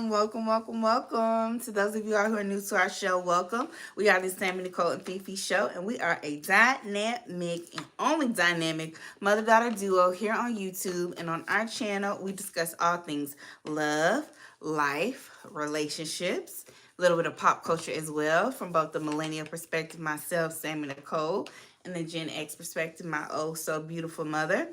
welcome. To those of you all who are new to our show, welcome. We are the Sammy, Nicole, and Fifi show, and we are a dynamic and only dynamic mother-daughter duo here on YouTube. And on our channel, we discuss all things love, life, relationships, a little bit of pop culture as well, from both the millennial perspective, myself, Sammy Nicole, and the Gen X perspective, my oh so beautiful mother.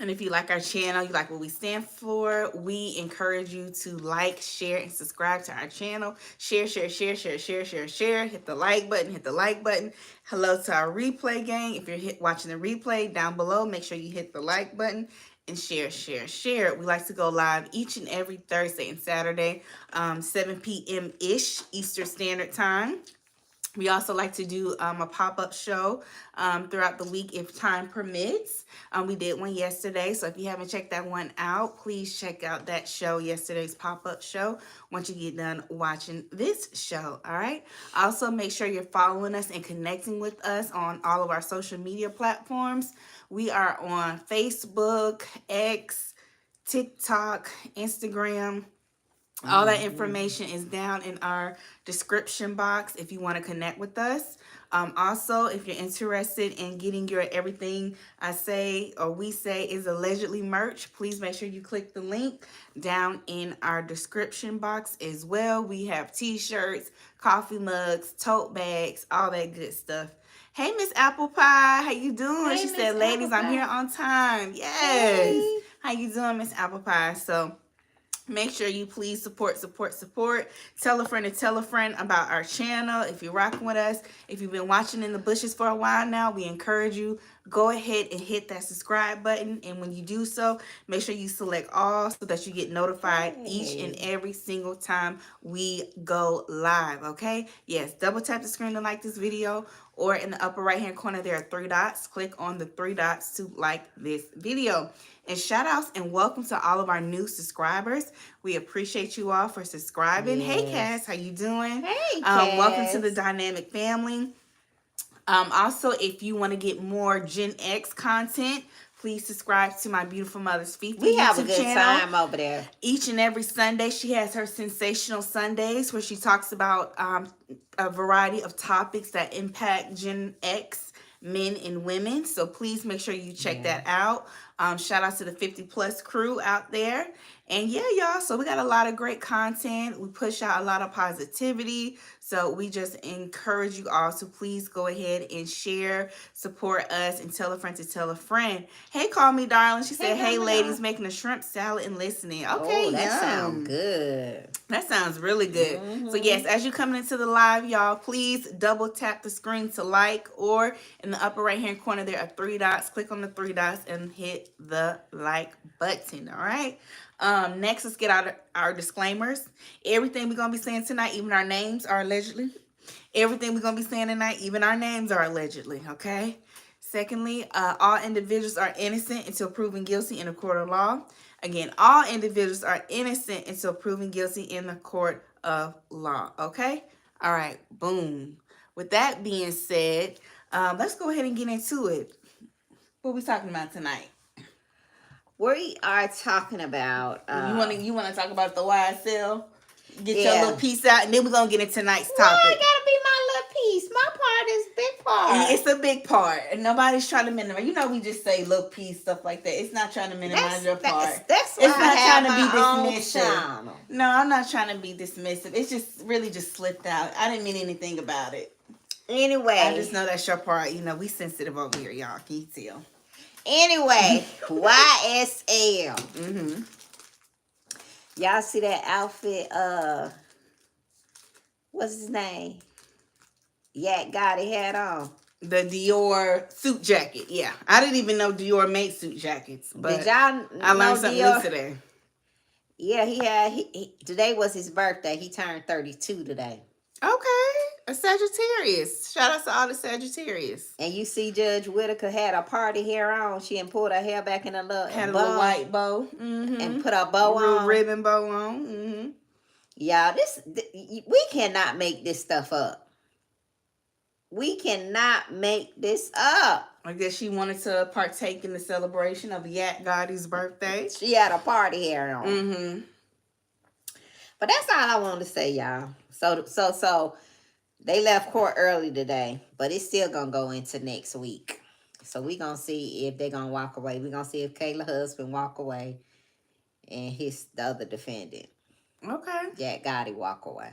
And if you like our channel, you like what we stand for, we encourage you to like, share, and subscribe to our channel. Share. Hit the like button. Hello to our replay gang. If you're watching the replay down below, make sure you hit the like button and share. We like to go live each and every Thursday and Saturday, 7 p.m.-ish Eastern Standard Time. We also like to do a pop-up show throughout the week if time permits. We did one yesterday, so if you haven't checked that one out, please check out that show, yesterday's pop-up show, once you get done watching this show, all right? Also, make sure you're following us and connecting with us on all of our social media platforms. We are on Facebook, X, TikTok, Instagram. All that information is down in our description box if you want to connect with us. Also, if you're interested in getting your everything I say or we say is allegedly merch, please make sure you click the link down in our description box as well. We have t-shirts, coffee mugs, tote bags, all that good stuff. Hey, Miss Apple Pie, how you doing? She said, ladies, I'm here on time. Yes. Hey. How you doing, Miss Apple Pie? So make sure you please support. Tell a friend about our channel. If you're rocking with us, if you've been watching in the bushes for a while now, we encourage you, go ahead and hit that subscribe button. And when you do so, make sure you select all so that you get notified each and every single time we go live, okay? Yes, double tap the screen to like this video, or in the upper right hand corner, there are 3 dots. Click on the 3 dots to like this video. And shout outs and welcome to all of our new subscribers. We appreciate you all for subscribing. Yes. Hey, Cass, how you doing? Hey, Cass. Welcome to the dynamic family. Also, if you want to get more Gen X content, please subscribe to my beautiful mother's Fifi We have YouTube a good channel. time over there. Each and every Sunday, she has her Sensational Sundays where she talks about a variety of topics that impact Gen X men and women. So please make sure you check that out. Shout out to the 50 plus crew out there. And yeah, y'all, so we got a lot of great content. We push out a lot of positivity. So we just encourage you all to please go ahead and share, support us, and tell a friend to tell a friend. Hey, call me darling. She said, hey ladies, making a shrimp salad and listening. Okay, oh, that sounds good. That sounds really good. So yes, as you coming into the live, y'all, please double tap the screen to like, or in the upper right hand corner, there are 3 dots. Click on the 3 dots and hit the like button, all right? Next, let's get out our disclaimers. Everything we're going to be saying tonight, even our names are allegedly. Everything we're going to be saying tonight, even our names are allegedly, okay? Secondly, all individuals are innocent until proven guilty in a court of law. Again, all individuals are innocent until proven guilty in the court of law, okay? All right, boom. With that being said, let's go ahead and get into it. What are we talking about tonight? We are talking about you wanna talk about the YSL? Get your little piece out, and then we're gonna get into tonight's topic. Well, it gotta be my little piece. My part is big part. It's a big part, and nobody's trying to minimize. You know, we just say little piece, stuff like that. It's not trying to minimize your part. That's why it's not trying to be dismissive. No, I'm not trying to be dismissive. It's just really just slipped out. I didn't mean anything about it. Anyway, I just know that's your part. You know, we sensitive over here, y'all. Can you tell? Anyway, YSL. Y'all see that outfit? What's his name? Yak Gotti had on. The Dior suit jacket. Yeah, I didn't even know Dior made suit jackets. But did y'all I learned something new today. Yeah, he today was his birthday. He turned 32 today. Okay. A Sagittarius. Shout out to all the Sagittarius. And you see Judge Whitaker had a party hair on. She had pulled her hair back in a little had a little white bow. And put a bow on. Ribbon bow on. Y'all, we cannot make this stuff up. We cannot make this up. I guess she wanted to partake in the celebration of Yak Gotti's birthday. She had a party hair on. But that's all I wanted to say, y'all. So they left court early today, but it's still gonna go into next week. So we gonna see if they're gonna walk away. We gonna see if Kayla's husband walk away and the other defendant, Okay. Jack Gotti, walk away.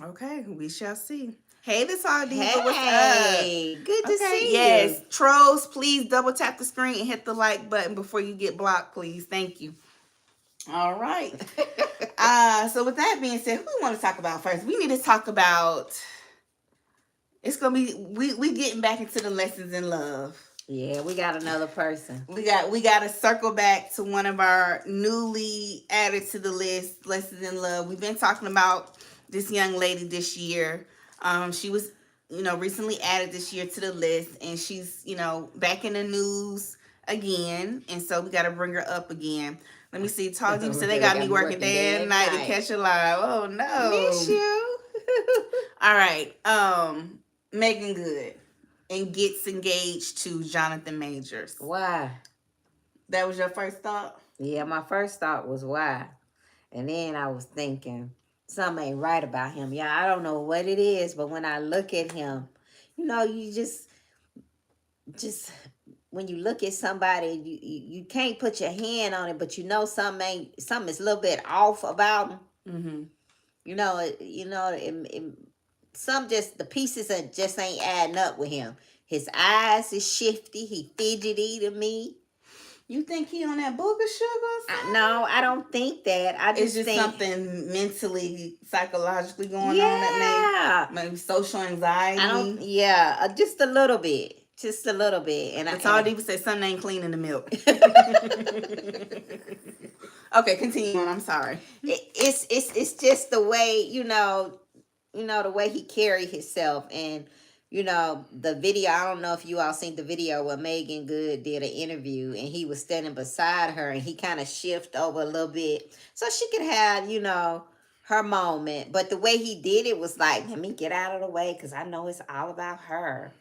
Okay, we shall see. Hey, this all diva, what's up? Hey, good to Okay, see yes. you. Trolls, please double tap the screen and hit the like button before you get blocked, please. Thank you. All right. So with that being said, who we want to talk about first? We need to talk about. It's gonna be we getting back into the lessons in love. Yeah, we got another person. We got to circle back to one of our newly added to the list, Lessons in Love. We've been talking about this young lady this year. She was, recently added this year to the list, and she's, back in the news again, and so we got to bring her up again. Let me see. Told you, so they got me working day and night to catch a live. Oh no, Miss you. All right, Meagan Good. And gets engaged to Johnathan Majors. Why? That was your first thought? Yeah, my first thought was why. And then I was thinking, something ain't right about him. Yeah, I don't know what it is, but when I look at him, you just when you look at somebody, you can't put your hand on it, but something is a little bit off about him. Mm-hmm. Some the pieces just ain't adding up with him. His eyes is shifty. He fidgety to me. You think he on that booger sugar? No, I don't think that. I just it's just think something mentally, psychologically going on that maybe social anxiety. Just a little bit. Just a little bit. And that's all they would say, something ain't clean in the milk. Okay, continue on. I'm sorry. It's just the way, the way he carried himself. And, the video, I don't know if you all seen the video where Meagan Good did an interview and he was standing beside her and he kind of shifted over a little bit so she could have, her moment. But the way he did it was like, let me get out of the way because I know it's all about her.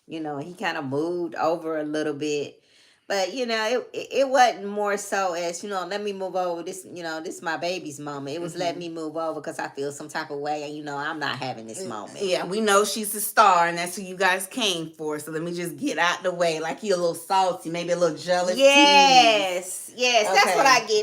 He kind of moved over a little bit. But, it wasn't more so as, let me move over. This is my baby's moment. It was let me move over because I feel some type of way and, I'm not having this moment. Yeah, we know she's a star and that's who you guys came for. So let me just get out the way. Like you're a little salty, maybe a little jealous. Yes. Okay.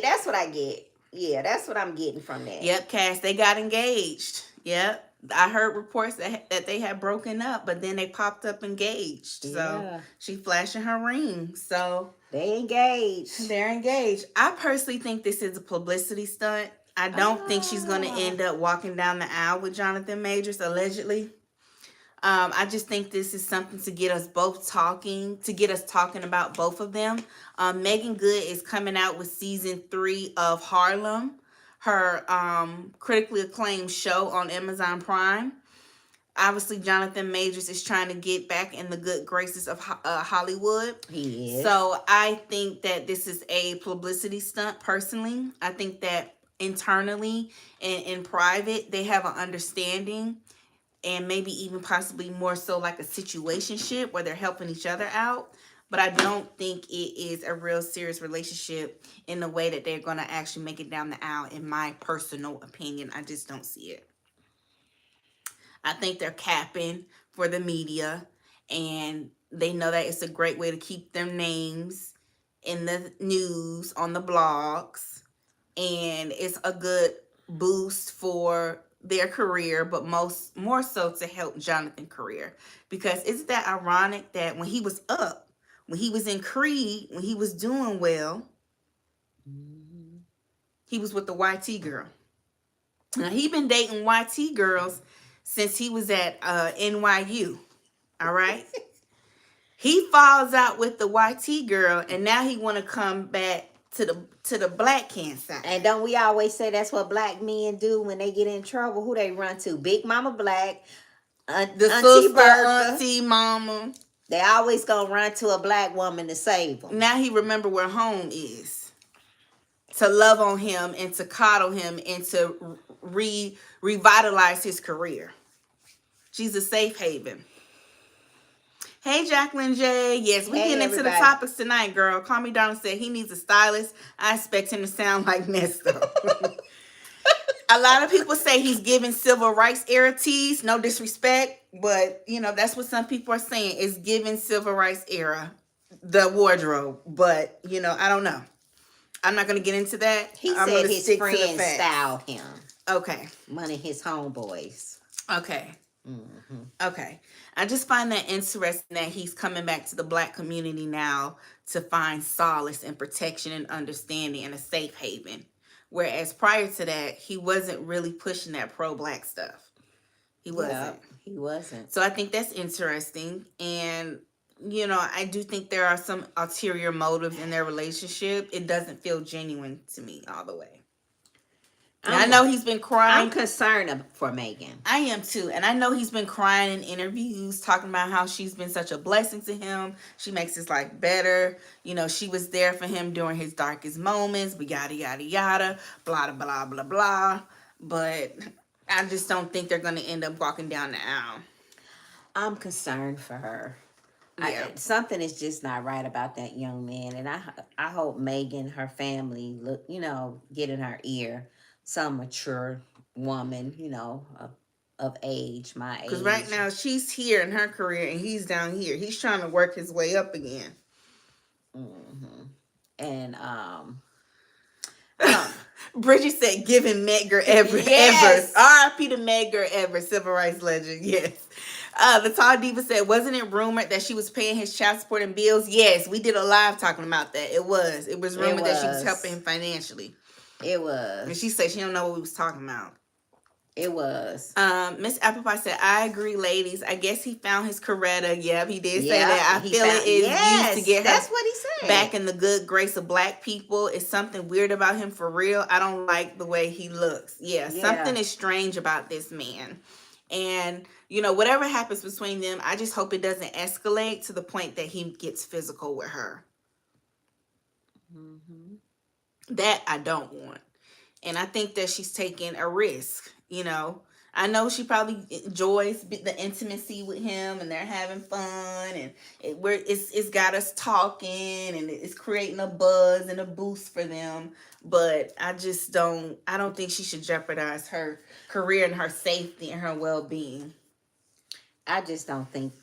That's what I get. Yeah, that's what I'm getting from that. Yep, Cass, they got engaged. Yep. I heard reports that they had broken up, but then they popped up engaged. So she flashing her ring. So they engaged. They're engaged. I personally think this is a publicity stunt. I don't think she's going to end up walking down the aisle with Johnathan Majors, allegedly. I just think this is something to get us both talking, about both of them. Meagan Good is coming out with season 3 of Harlem, her critically acclaimed show on Amazon Prime. Obviously, Johnathan Majors is trying to get back in the good graces of Hollywood. He is. So I think that this is a publicity stunt, personally. I think that internally and in private, they have an understanding and maybe even possibly more so like a situationship where they're helping each other out. But I don't think it is a real serious relationship in the way that they're going to actually make it down the aisle, in my personal opinion. I just don't see it. I think they're capping for the media, and they know that it's a great way to keep their names in the news, on the blogs, and it's a good boost for their career, but more so to help Johnathan's career. Because isn't that ironic that when he was up, when he was in Creed, when he was doing well, he was with the YT girl. Now, he been dating YT girls since he was at NYU. All right? He falls out with the YT girl, and now he want to come back to the black can side. And don't we always say that's what black men do when they get in trouble? Who they run to? Big Mama Black, the Auntie sister, Bertha. Auntie Mama. They always gonna run to a black woman to save them. Now he remember where home is, to love on him and to coddle him and to revitalize his career. She's a safe haven. Hey, Jacqueline J. Yes, we getting into the topics tonight, girl. Call Me Darling said he needs a stylist. I expect him to sound like Nesto. A lot of people say he's giving civil rights era tees. No disrespect, but that's what some people are saying. It's giving civil rights era the wardrobe, but I don't know. I'm not gonna get into that. He I'm said gonna his stick to the friends facts. styled him. Okay. One of his homeboys. Okay. Mm-hmm. Okay. I just find that interesting that he's coming back to the Black community now to find solace and protection and understanding and a safe haven. Whereas prior to that, he wasn't really pushing that pro-Black stuff. He wasn't. He wasn't. So I think that's interesting. And, I do think there are some ulterior motives in their relationship. It doesn't feel genuine to me all the way. I know he's been crying. I'm concerned for Meagan. I am too. And I know he's been crying in interviews, talking about how she's been such a blessing to him. She makes his life better. She was there for him during his darkest moments, but yada, yada, yada, blah, blah, blah, blah. But I just don't think they're going to end up walking down the aisle. I'm concerned for her. Yeah. Something is just not right about that young man. And I hope Meagan, her family, get in her ear. Some mature woman, of age, my age. Because right now she's here in her career and he's down here. He's trying to work his way up again. Mm-hmm. And Bridget said, "Giving Medgar Evers, yes. R.I.P. to Medgar Evers, civil rights legend." Yes. The Tall Diva said, "Wasn't it rumored that she was paying his child support and bills?" Yes, we did a live talking about that. It was rumored that she was helping him financially. It was. And she said she don't know what we was talking about. It was. Miss Applepie said, "I agree, ladies. I guess he found his Coretta." Yep, he did say that. I feel it is used to get her that's what he said. Back in the good grace of Black people. It's something weird about him for real. I don't like the way he looks. Yeah, something is strange about this man. And, whatever happens between them, I just hope it doesn't escalate to the point that he gets physical with her. Mm-hmm. That I don't want. And I think that she's taking a risk, I know she probably enjoys the intimacy with him and they're having fun and it's got us talking and it's creating a buzz and a boost for them. But I don't think she should jeopardize her career and her safety and her well-being. I just don't think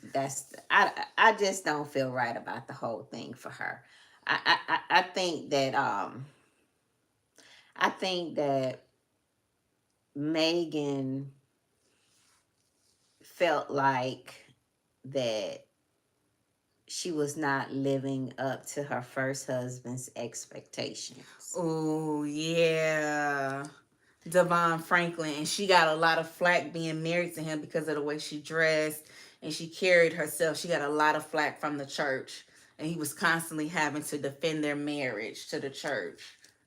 I just don't feel right about the whole thing for her. I think that Meagan felt like that she was not living up to her first husband's expectations. Oh, yeah. Devon Franklin. And she got a lot of flack being married to him because of the way she dressed and she carried herself. She got a lot of flack from the church. And he was constantly having to defend their marriage to the church.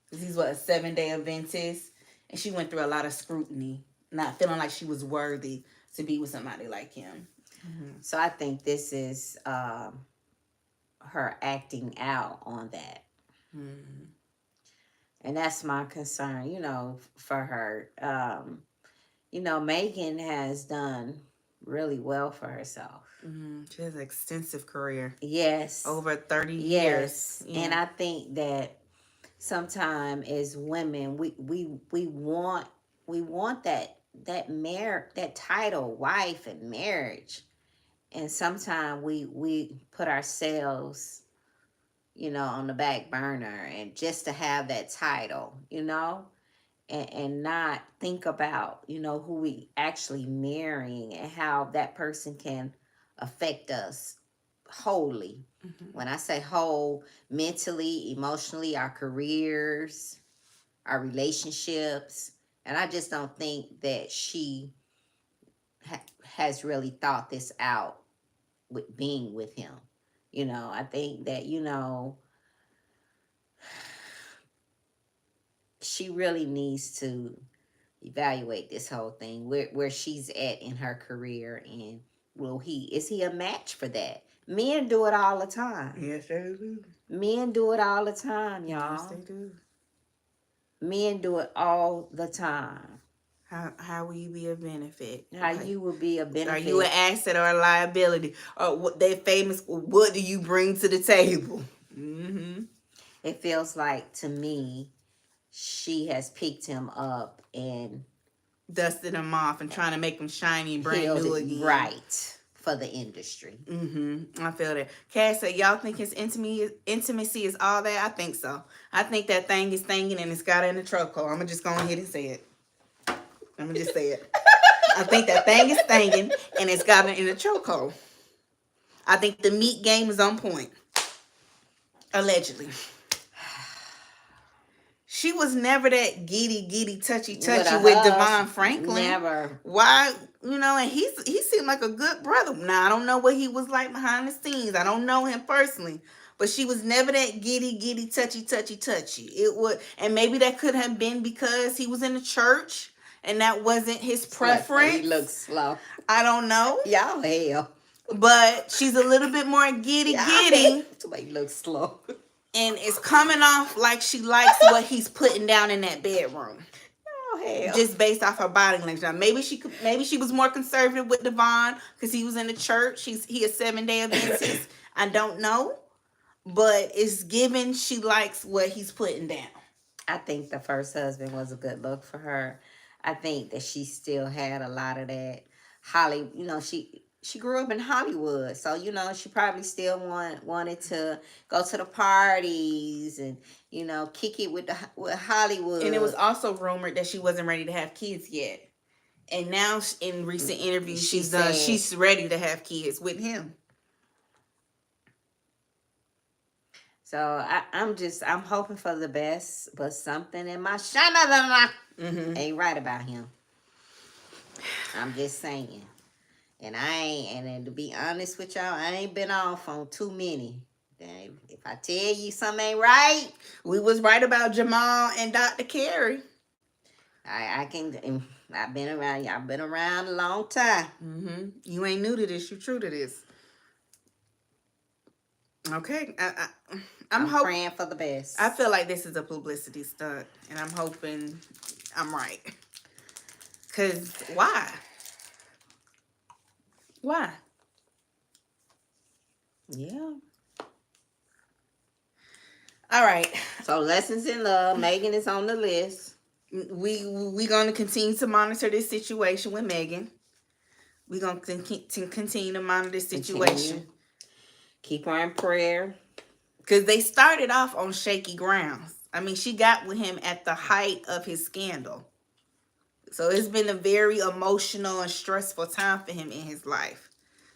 Because he's a 7-day Adventist. And she went through a lot of scrutiny, not feeling like she was worthy to be with somebody like him. Mm-hmm. So I think this is her acting out on that. Mm-hmm. And that's my concern, for her. Meagan has done really well for herself. Mm-hmm. She has an extensive career. Yes. Over 30 years. Yes. Yeah. And I think that sometimes as women, we want that title, wife and marriage. And sometimes we put ourselves, on the back burner and just to have that title, and not think about, who we actually marrying and how that person can affect us wholly. Mm-hmm. When I say whole, mentally, emotionally, our careers, our relationships. And I just don't think that she has really thought this out with being with him. I think that, she really needs to evaluate this whole thing, where she's at in her career, and is he a match for that? Men do it all the time. Yes, they do. Men do it all the time, y'all. Yes, they do. Men do it all the time. How will you be a benefit? How you will be a benefit? Are you an asset or a liability? Or what they famous? What do you bring to the table? Mm-hmm. It feels like to me she has picked him up and dusted him off and trying to make him shiny and brand held new it again. right for the industry. I feel that. Cass said, y'all think his intimacy is all that? I think so. I think that thing is thinging and it's got her in the chokehold. I'm going to just go ahead and say it. I'm going to just say it. I think that thing is thinging and it's got her in the chokehold. I think the meat game is on point. Allegedly. She was never that giddy, touchy with Devon Franklin. Never. Why? And he seemed like a good brother. Now, I don't know what he was like behind the scenes. I don't know him personally. But she was never that giddy, touchy. It would, and maybe that could have been because he was in the church and that wasn't his preference. He looks slow. I don't know. Y'all hell. But she's a little bit more giddy. Somebody looks slow. And it's coming off like she likes what he's putting down in that bedroom. Oh hell! Just based off her body language. Now, maybe she was more conservative with Devon because he was in the church. He a 7-day Adventist. I don't know, but it's given she likes what he's putting down. I think the first husband was a good look for her. I think that she still had a lot of that she grew up in Hollywood, so she probably still wanted to go to the parties and kick it with Hollywood. And it was also rumored that she wasn't ready to have kids yet. And now in recent interviews, she's ready to have kids with him. So I'm hoping for the best, but something in my shana ain't right about him. I'm just saying. And to be honest with y'all, I ain't been off on too many. If I tell you something ain't right, we was right about Jamal and Dr. Carey. I've been around. Y'all been around a long time. You ain't new to this. You true to this. Okay, I'm praying for the best. I feel like this is a publicity stunt, and I'm hoping I'm right. Cause why? Why? Yeah. All right. So lessons in love. Meagan is on the list. We gonna continue to monitor this situation with Meagan. We gonna continue to monitor this situation. Keep her in prayer. Cause they started off on shaky grounds. I mean, she got with him at the height of his scandal. So it's been a very emotional and stressful time for him in his life.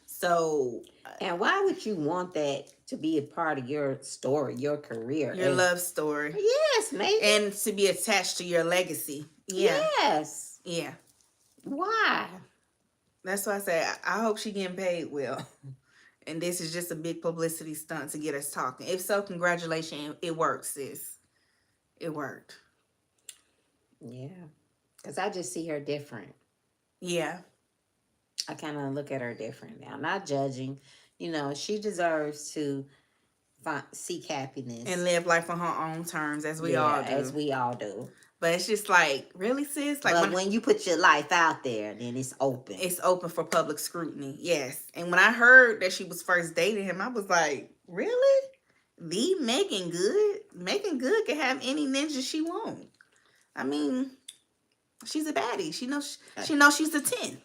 So. And why would you want that to be a part of your story, your career? Your love story. Yes, maybe. And to be attached to your legacy. Yeah. Yes. Yeah. Why? That's why I say I hope she getting paid well. And this is just a big publicity stunt to get us talking. If so, congratulations. It worked, sis. It worked. Yeah. Because I just see her different. Yeah. I kind of look at her different now. Not judging. She deserves to seek happiness. And live life on her own terms, as we all do. As we all do. But it's just like, really, sis? Like, but when you put your life out there, then it's open. It's open for public scrutiny, yes. And when I heard that she was first dating him, I was like, really? The Meagan Good? Meagan Good can have any ninja she wants. I mean, she's a baddie. She knows she's a 10.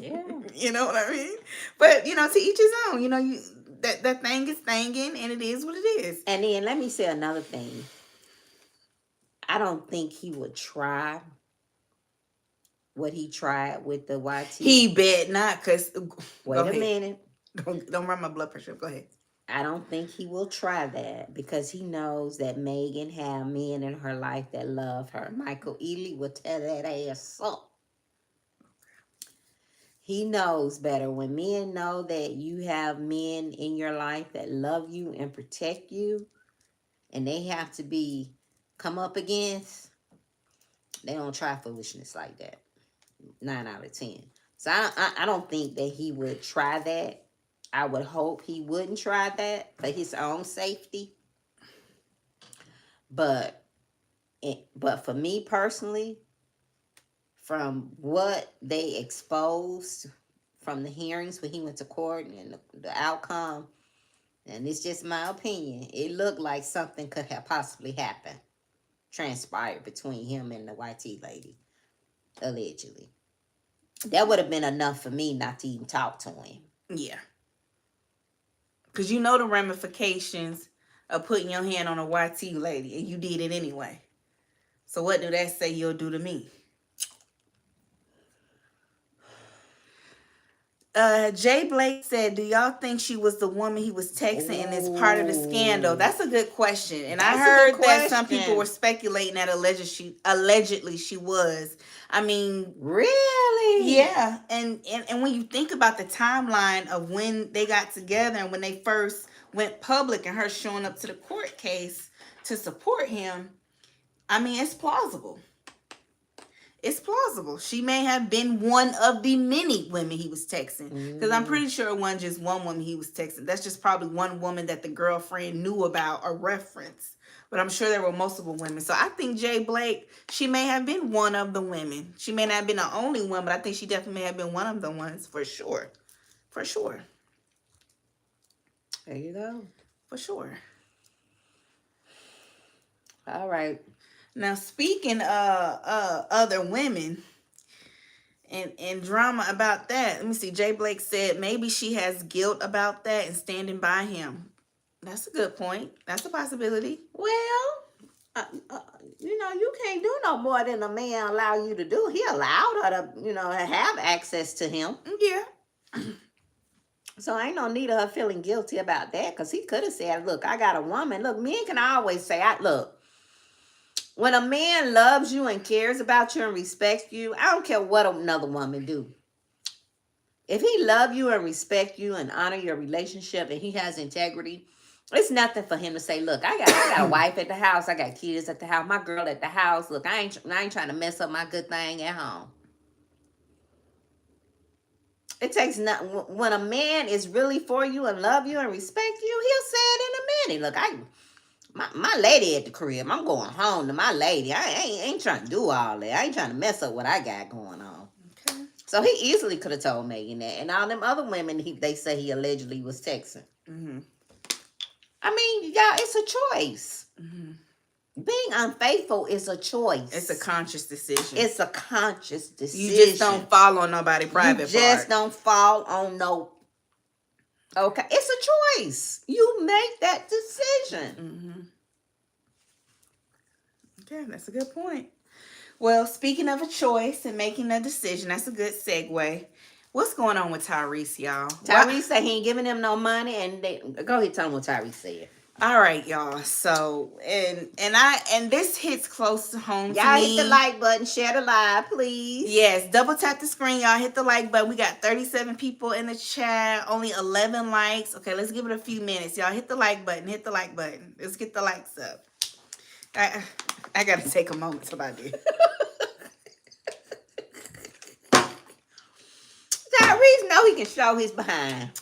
Yeah. You know what I mean? But, to each his own. That thing is thangin', and it is what it is. And then let me say another thing. I don't think he would try what he tried with the YT. He bet not, because... Wait a minute. Don't run my blood pressure. Go ahead. I don't think he will try that because he knows that Meagan have men in her life that love her. Michael Ealy will tear that ass up. He knows better. When men know that you have men in your life that love you and protect you, and they have to come up against, they don't try foolishness like that. 9 out of 10. So I don't think that he would try that. I would hope he wouldn't try that for his own safety. But for me personally, from what they exposed from the hearings when he went to court and the outcome, and it's just my opinion, it looked like something could have possibly happened, transpired between him and the YT lady, allegedly. That would have been enough for me not to even talk to him. Yeah. Because you know the ramifications of putting your hand on a YT lady, and you did it anyway. So what do that say you'll do to me? Jay Blake said, do y'all think she was the woman he was texting and is part of the scandal? That's a good question. And I heard that some people were speculating that allegedly she was. I mean, really? Yeah. And when you think about the timeline of when they got together and when they first went public and her showing up to the court case to support him, I mean, it's plausible. It's plausible. She may have been one of the many women he was texting. Because I'm pretty sure it wasn't just one woman he was texting. That's just probably one woman that the girlfriend knew about or referenced. But I'm sure there were multiple women. So I think Jay Blake, she may have been one of the women. She may not have been the only one, but I think she definitely may have been one of the ones for sure. For sure. There you go. For sure. All right. Now, speaking of other women and drama about that, let me see. Jay Blake said maybe she has guilt about that and standing by him. That's a good point. That's a possibility. Well, you can't do no more than a man allow you to do. He allowed her to, have access to him. Yeah. So ain't no need of her feeling guilty about that, because he could have said, look, I got a woman. Look, men can always say, look, when a man loves you and cares about you and respects you, I don't care what another woman do. If he love you and respect you and honor your relationship and he has integrity, it's nothing for him to say, look, I got a wife at the house. I got kids at the house. My girl at the house. Look, I ain't trying to mess up my good thing at home. It takes nothing. When a man is really for you and love you and respect you, he'll say it in a minute. Look, my lady at the crib. I'm going home to my lady. I ain't trying to do all that. I ain't trying to mess up what I got going on. Okay. So he easily could have told Meagan that. And all them other women they say he allegedly was texting. Mm-hmm. I mean, y'all, it's a choice. Mm-hmm. Being unfaithful is a choice. It's a conscious decision. It's a conscious decision. You just don't fall on nobody's private part. You just don't fall on no. Okay, it's a choice. You make that decision. Mm-hmm. Okay, that's a good point. Well, speaking of a choice and making a decision, that's a good segue. What's going on with Tyrese, y'all? Tyrese said he ain't giving them no money, and go ahead, tell them what Tyrese said. All right, y'all. So and this hits close to home. Y'all hit the like button, share the live, please. Yes, double tap the screen, y'all. Hit the like button. We got 37 people in the chat, only 11 likes. Okay, let's give it a few minutes, y'all. Hit the like button. Hit the like button. Let's get the likes up. I gotta take a moment about this. Tyrese know he can show his behind.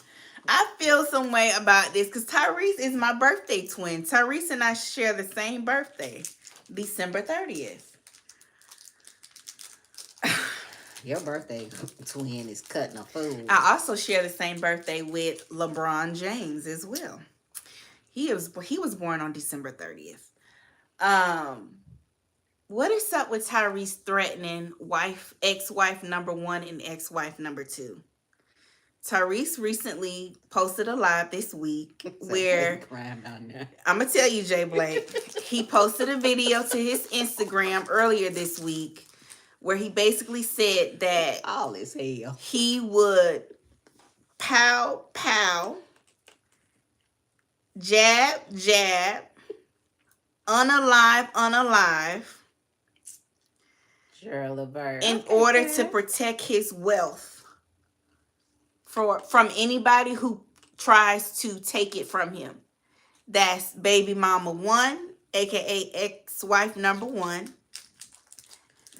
I feel some way about this because Tyrese is my birthday twin. Tyrese and I share the same birthday, December 30th. Your birthday twin is cutting a fool. I also share the same birthday with LeBron James as well. He was born on December 30th. What is up with Tyrese threatening ex-wife number 1 and ex-wife number 2? Tyrese recently posted a live this week where I'm going to tell you, Jay Blake, he posted a video to his Instagram earlier this week where he basically said that all is hell. He would pow, pow, jab, jab, unalive, unalive, in order to protect his wealth from anybody who tries to take it from him. That's baby mama 1, aka ex-wife number 1,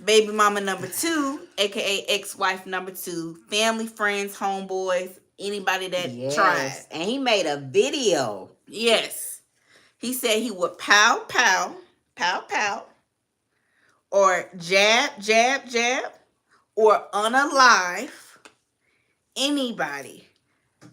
baby mama number 2, aka ex-wife number 2, family, friends, homeboys, anybody that tried. And he made a video. Yes. He said he would pow, pow, pow, pow, or jab, jab, jab, or unalive anybody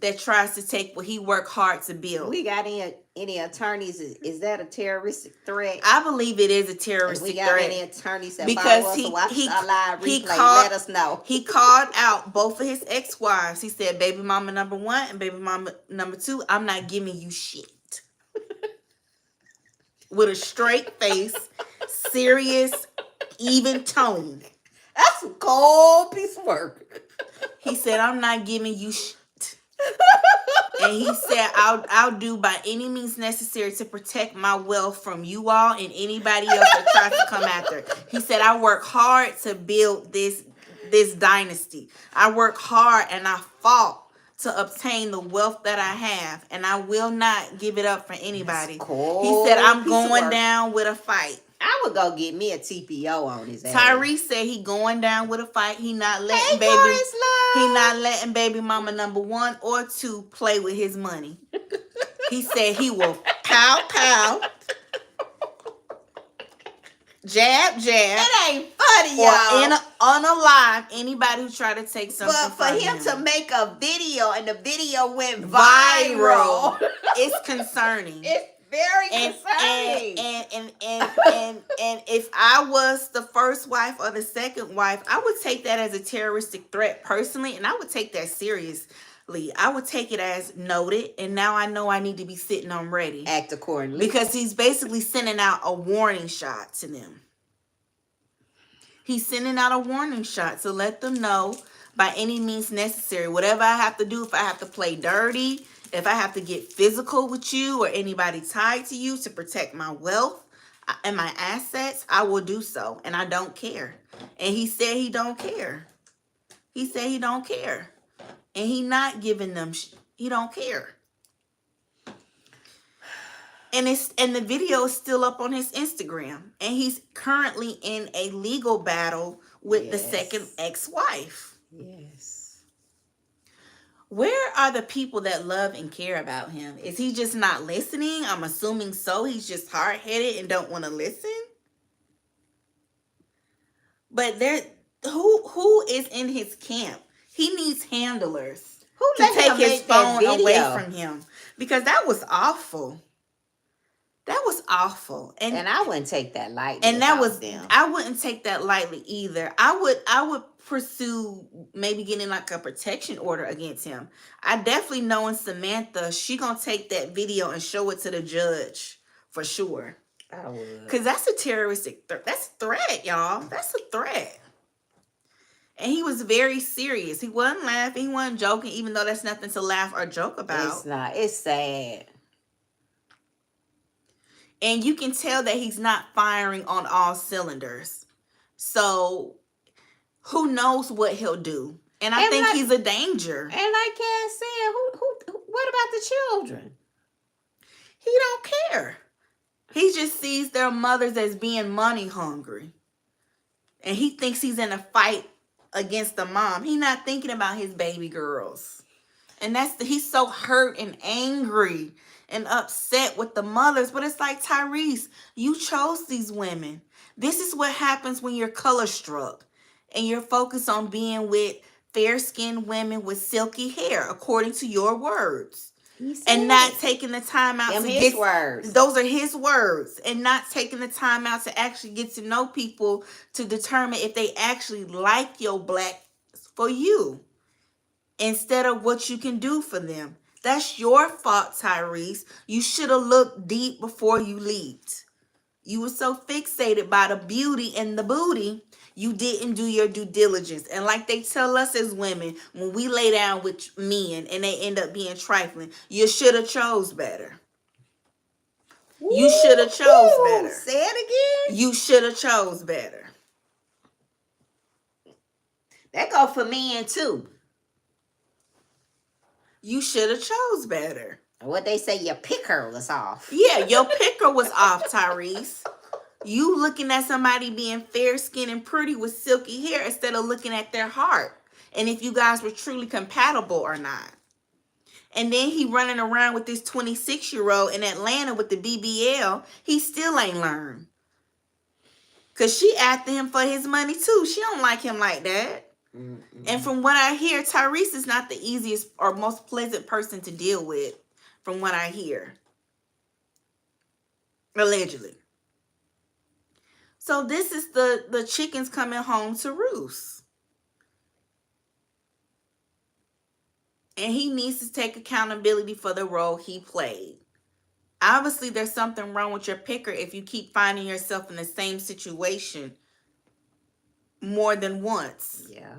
that tries to take what he worked hard to build. We got any attorneys? Is that a terroristic threat? I believe it is a terroristic we got threat. Any attorneys that Because follow us he, or watch he, our live he replay, called, let us know. He called out both of his ex-wives. He said, baby mama number 1 and baby mama number 2, I'm not giving you shit. With a straight face, serious, even tone. That's a cold piece of work. He said, I'm not giving you shit. And he said, I'll do by any means necessary to protect my wealth from you all and anybody else that tries to come after. He said, I work hard to build this dynasty. I work hard and I fought to obtain the wealth that I have, and I will not give it up for anybody. He said, I'm going down with a fight. I would go get me a TPO on his ass. Tyrese said he going down with a fight. He not letting baby mama number 1 or 2 play with his money. He said he will pow pow, jab jab. It ain't funny, y'all. Or unalive anybody who try to take something but for from him to make a video and the video went viral, it's concerning. It's very concerning. And if I was the first wife or the second wife, I would take that as a terroristic threat personally, and I would take that seriously. I would take it as noted, and now I know I need to be sitting on ready. Act accordingly. Because he's basically sending out a warning shot to them. He's sending out a warning shot to let them know by any means necessary. Whatever I have to do, if I have to play dirty, if I have to get physical with you or anybody tied to you to protect my wealth and my assets, I will do so. And I don't care. And he said he don't care. He said he don't care. And he not giving them, he don't care. And the video is still up on his Instagram. And he's currently in a legal battle with the second ex-wife. Yes. Where are the people that love and care about him? Is he just not listening? I'm assuming so. He's just hard-headed and don't want to listen. But who is in his camp? He needs handlers to take his phone away from him. Because that was awful. That was awful. And I wouldn't take that lightly. And I wouldn't take that lightly either. I would pursue maybe getting like a protection order against him. I definitely knowing Samantha, she gonna take that video and show it to the judge for sure. I would. Because that's a terroristic threat. That's a threat, y'all. That's a threat. And he was very serious. He wasn't laughing. He wasn't joking, even though that's nothing to laugh or joke about. It's not. It's sad. And you can tell that he's not firing on all cylinders. So who knows what he'll do? And I think he's a danger. And like Cass said, what about the children? He don't care. He just sees their mothers as being money hungry. And he thinks he's in a fight against the mom. He's not thinking about his baby girls. And he's so hurt and angry and upset with the mothers. But it's like, Tyrese, you chose these women. This is what happens when you're color struck and you're focused on being with fair-skinned women with silky hair, according to your words. And not taking the time out to his words. Those are his words. And not taking the time out to actually get to know people to determine if they actually like your black for you instead of what you can do for them. That's your fault, Tyrese. You should have looked deep before you leaped. You were so fixated by the beauty and the booty, you didn't do your due diligence. And like they tell us as women, when we lay down with men and they end up being trifling, you should have chose better. You should have chose better. Say it again. You should have chose better. That go for men too. You should have chose better. What they say, your picker was off. Yeah, your picker was off, Tyrese. You looking at somebody being fair-skinned and pretty with silky hair instead of looking at their heart. And if you guys were truly compatible or not. And then he running around with this 26-year-old in Atlanta with the BBL. He still ain't learned. Because she after him for his money too. She don't like him like that. And from what I hear, Tyrese is not the easiest or most pleasant person to deal with, from what I hear. Allegedly. So this is the chickens coming home to roost. And he needs to take accountability for the role he played. Obviously, there's something wrong with your picker if you keep finding yourself in the same situation more than once. Yeah.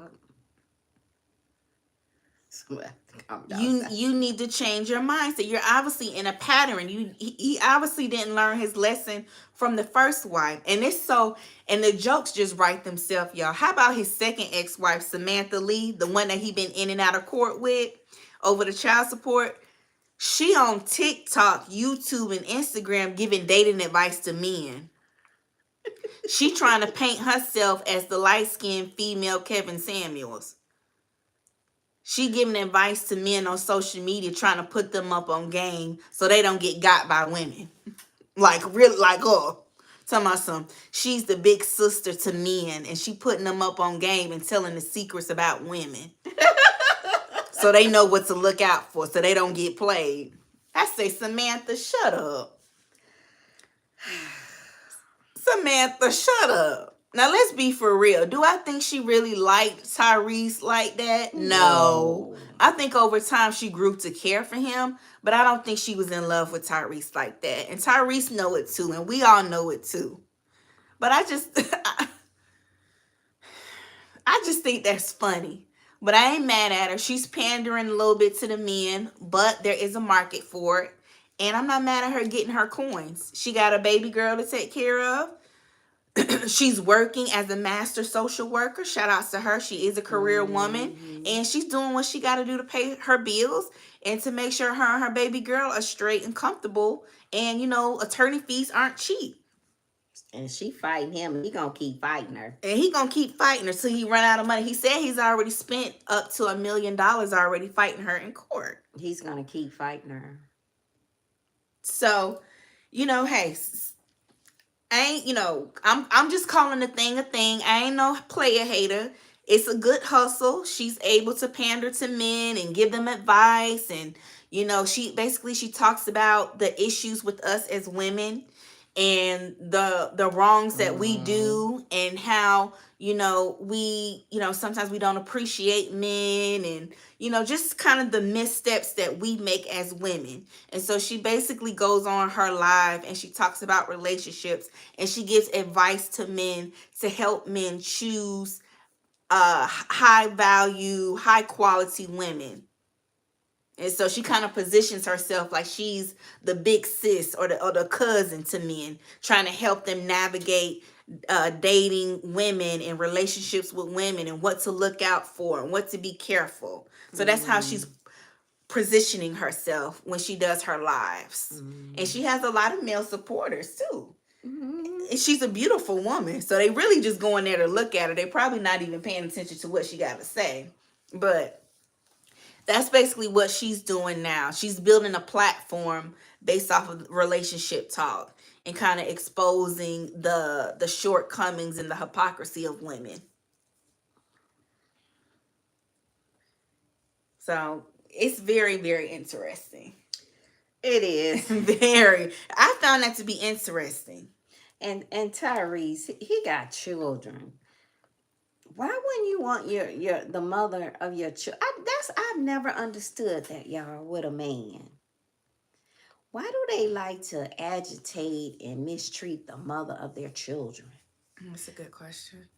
You need to change your mindset. You're obviously in a pattern. He obviously didn't learn his lesson from the first wife. And the jokes just write themselves, y'all. How about his second ex-wife, Samantha Lee, the one that he been in and out of court with over the child support? She on TikTok, YouTube, and Instagram giving dating advice to men. She trying to paint herself as the light-skinned female Kevin Samuels. She giving advice to men on social media, trying to put them up on game so they don't get got by women. Talking about some, she's the big sister to men, and she putting them up on game and telling the secrets about women. So they know what to look out for, so they don't get played. I say, Samantha, shut up. Samantha, shut up. Now, let's be for real. Do I think she really liked Tyrese like that? No. I think over time she grew to care for him, but I don't think she was in love with Tyrese like that. And Tyrese know it too, and we all know it too. But I just think that's funny. But I ain't mad at her. She's pandering a little bit to the men, but there is a market for it. And I'm not mad at her getting her coins. She got a baby girl to take care of. She's working as a master social worker. Shout outs to her. She is a career woman. And she's doing what she got to do to pay her bills and to make sure her and her baby girl are straight and comfortable. And, attorney fees aren't cheap. And she fighting him. He gonna keep fighting her. And he gonna keep fighting her till he run out of money. He said he's already spent up to $1 million already fighting her in court. He's gonna keep fighting her. So, hey, I ain't, I'm just calling the thing a thing. I ain't no player hater. It's a good hustle. She's able to pander to men and give them advice. And, she talks about the issues with us as women and the wrongs that we do and how, we, sometimes we don't appreciate men and, just kind of the missteps that we make as women. And so she basically goes on her live and she talks about relationships and she gives advice to men to help men choose high value, high quality women. And so she kind of positions herself like she's the big sis or the cousin to men, trying to help them navigate dating women and relationships with women and what to look out for and what to be careful. So that's how she's positioning herself when she does her lives. And she has a lot of male supporters too. And she's a beautiful woman. So they really just go in there to look at her. They're probably not even paying attention to what she got to say. But that's basically what she's doing now. She's building a platform based off of relationship talk and kind of exposing the shortcomings and the hypocrisy of women. So it's very, very interesting. It is. Very. I found that to be interesting. And Tyrese, he got children. Why wouldn't you want the mother of your children? I've never understood that, y'all, with a man. Why do they like to agitate and mistreat the mother of their children? That's a good question.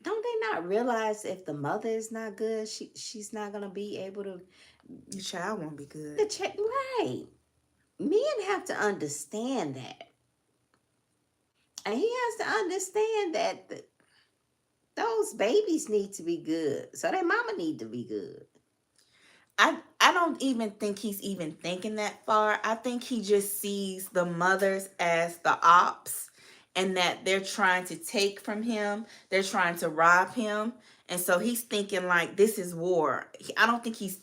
Don't they not realize if the mother is not good, she's not gonna be able to? The child won't be good. Right. Men have to understand that, and he has to understand that those babies need to be good, so their mama need to be good. I don't even think he's even thinking that far. I think he just sees the mothers as the ops and that they're trying to take from him. They're trying to rob him. And so he's thinking like this is war. I don't think he's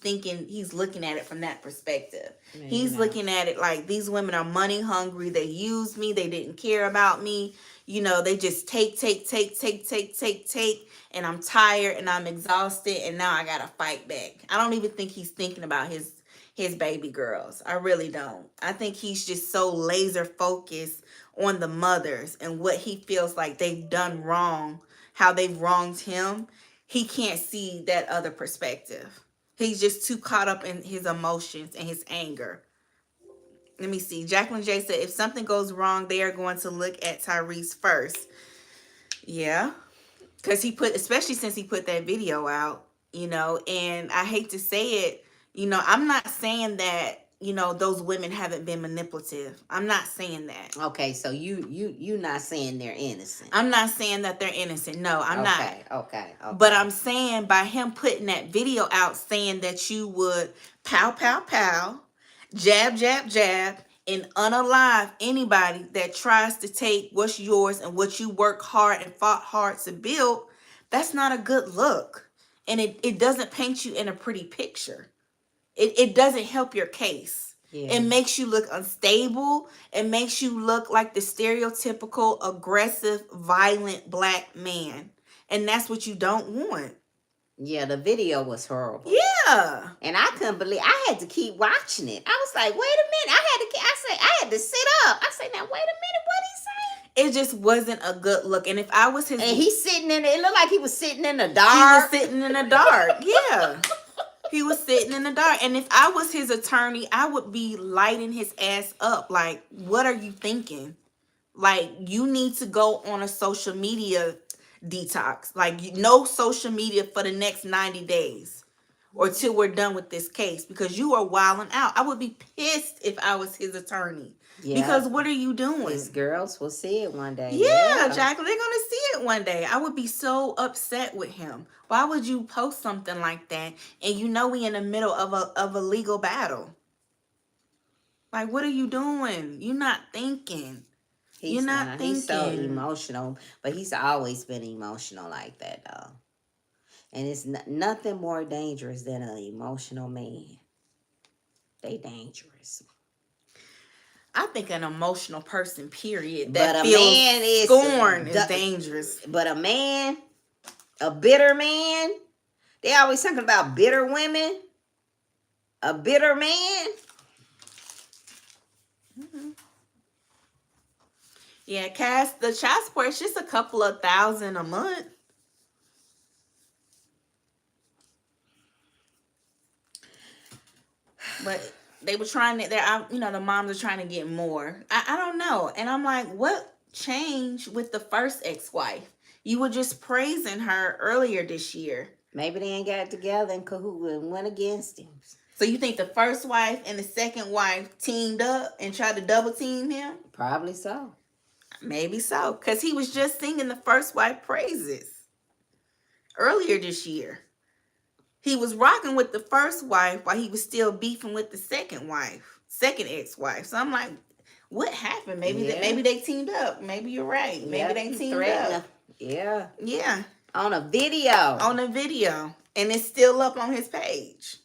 looking at it from that perspective. He's looking at it like these women are money hungry. They used me. They didn't care about me. you know, they just take, and I'm tired and I'm exhausted and now I gotta fight back. I don't even think he's thinking about his baby girls. I really don't. I think he's just so laser focused on the mothers and what he feels like they've done wrong, how they've wronged him. He can't see that other perspective. He's just too caught up in his emotions and his anger. Let me see. Jacqueline J said, if something goes wrong, they are going to look at Tyrese first. Yeah. Because especially since he put that video out, you know, and I hate to say it, you know, I'm not saying that, you know, those women haven't been manipulative. I'm not saying that. Okay, so you not saying they're innocent. I'm not saying that they're innocent. No, I'm not. Okay. But I'm saying by him putting that video out saying that you would pow, pow, pow, jab, jab, jab, and unalive anybody that tries to take what's yours and what you work hard and fought hard to build, that's not a good look. And it doesn't paint you in a pretty picture. It doesn't help your case. Yeah. It makes you look unstable. It makes you look like the stereotypical aggressive, violent black man. And that's what you don't want. Yeah, the video was horrible. Yeah. And I couldn't believe, I had to keep watching it. I was like, wait a minute. I had to sit up. I said, now wait a minute, what he saying? It just wasn't a good look. And if I was his... And he's sitting in it looked like he was sitting in the dark. He was sitting in the dark, yeah. He was sitting in the dark. And if I was his attorney, I would be lighting his ass up. Like, what are you thinking? Like, you need to go on a social media detox. Like, no social media for the next 90 days or till we're done with this case, because you are wilding out. I would be pissed if I was his attorney. Yeah. Because what are you doing? His girls will see it one day. Yeah, Jacqueline, they're going to see it one day. I would be so upset with him. Why would you post something like that? And you know we in the middle of a legal battle. Like, what are you doing? You're not thinking. You're not thinking. He's so emotional, but he's always been emotional like that, though. And it's nothing more dangerous than an emotional man. They dangerous. I think an emotional person, period, that feels scorn is dangerous. But a bitter man, they always talking about bitter women. A bitter man. Mm-hmm. Yeah, Cass, the child support is just a couple of $1,000 a month. But they were trying to, the moms are trying to get more. I don't know. And I'm like, what changed with the first ex-wife? You were just praising her earlier this year. Maybe they ain't got together and cahoot and went against him. So you think the first wife and the second wife teamed up and tried to double team him? Probably so. Maybe so. Because he was just singing the first wife praises earlier this year. He was rocking with the first wife while he was still beefing with the second ex-wife. So I'm like, what happened? Maybe they teamed up. Maybe you're right. Maybe they teamed up. Yeah. Yeah. On a video. And it's still up on his page.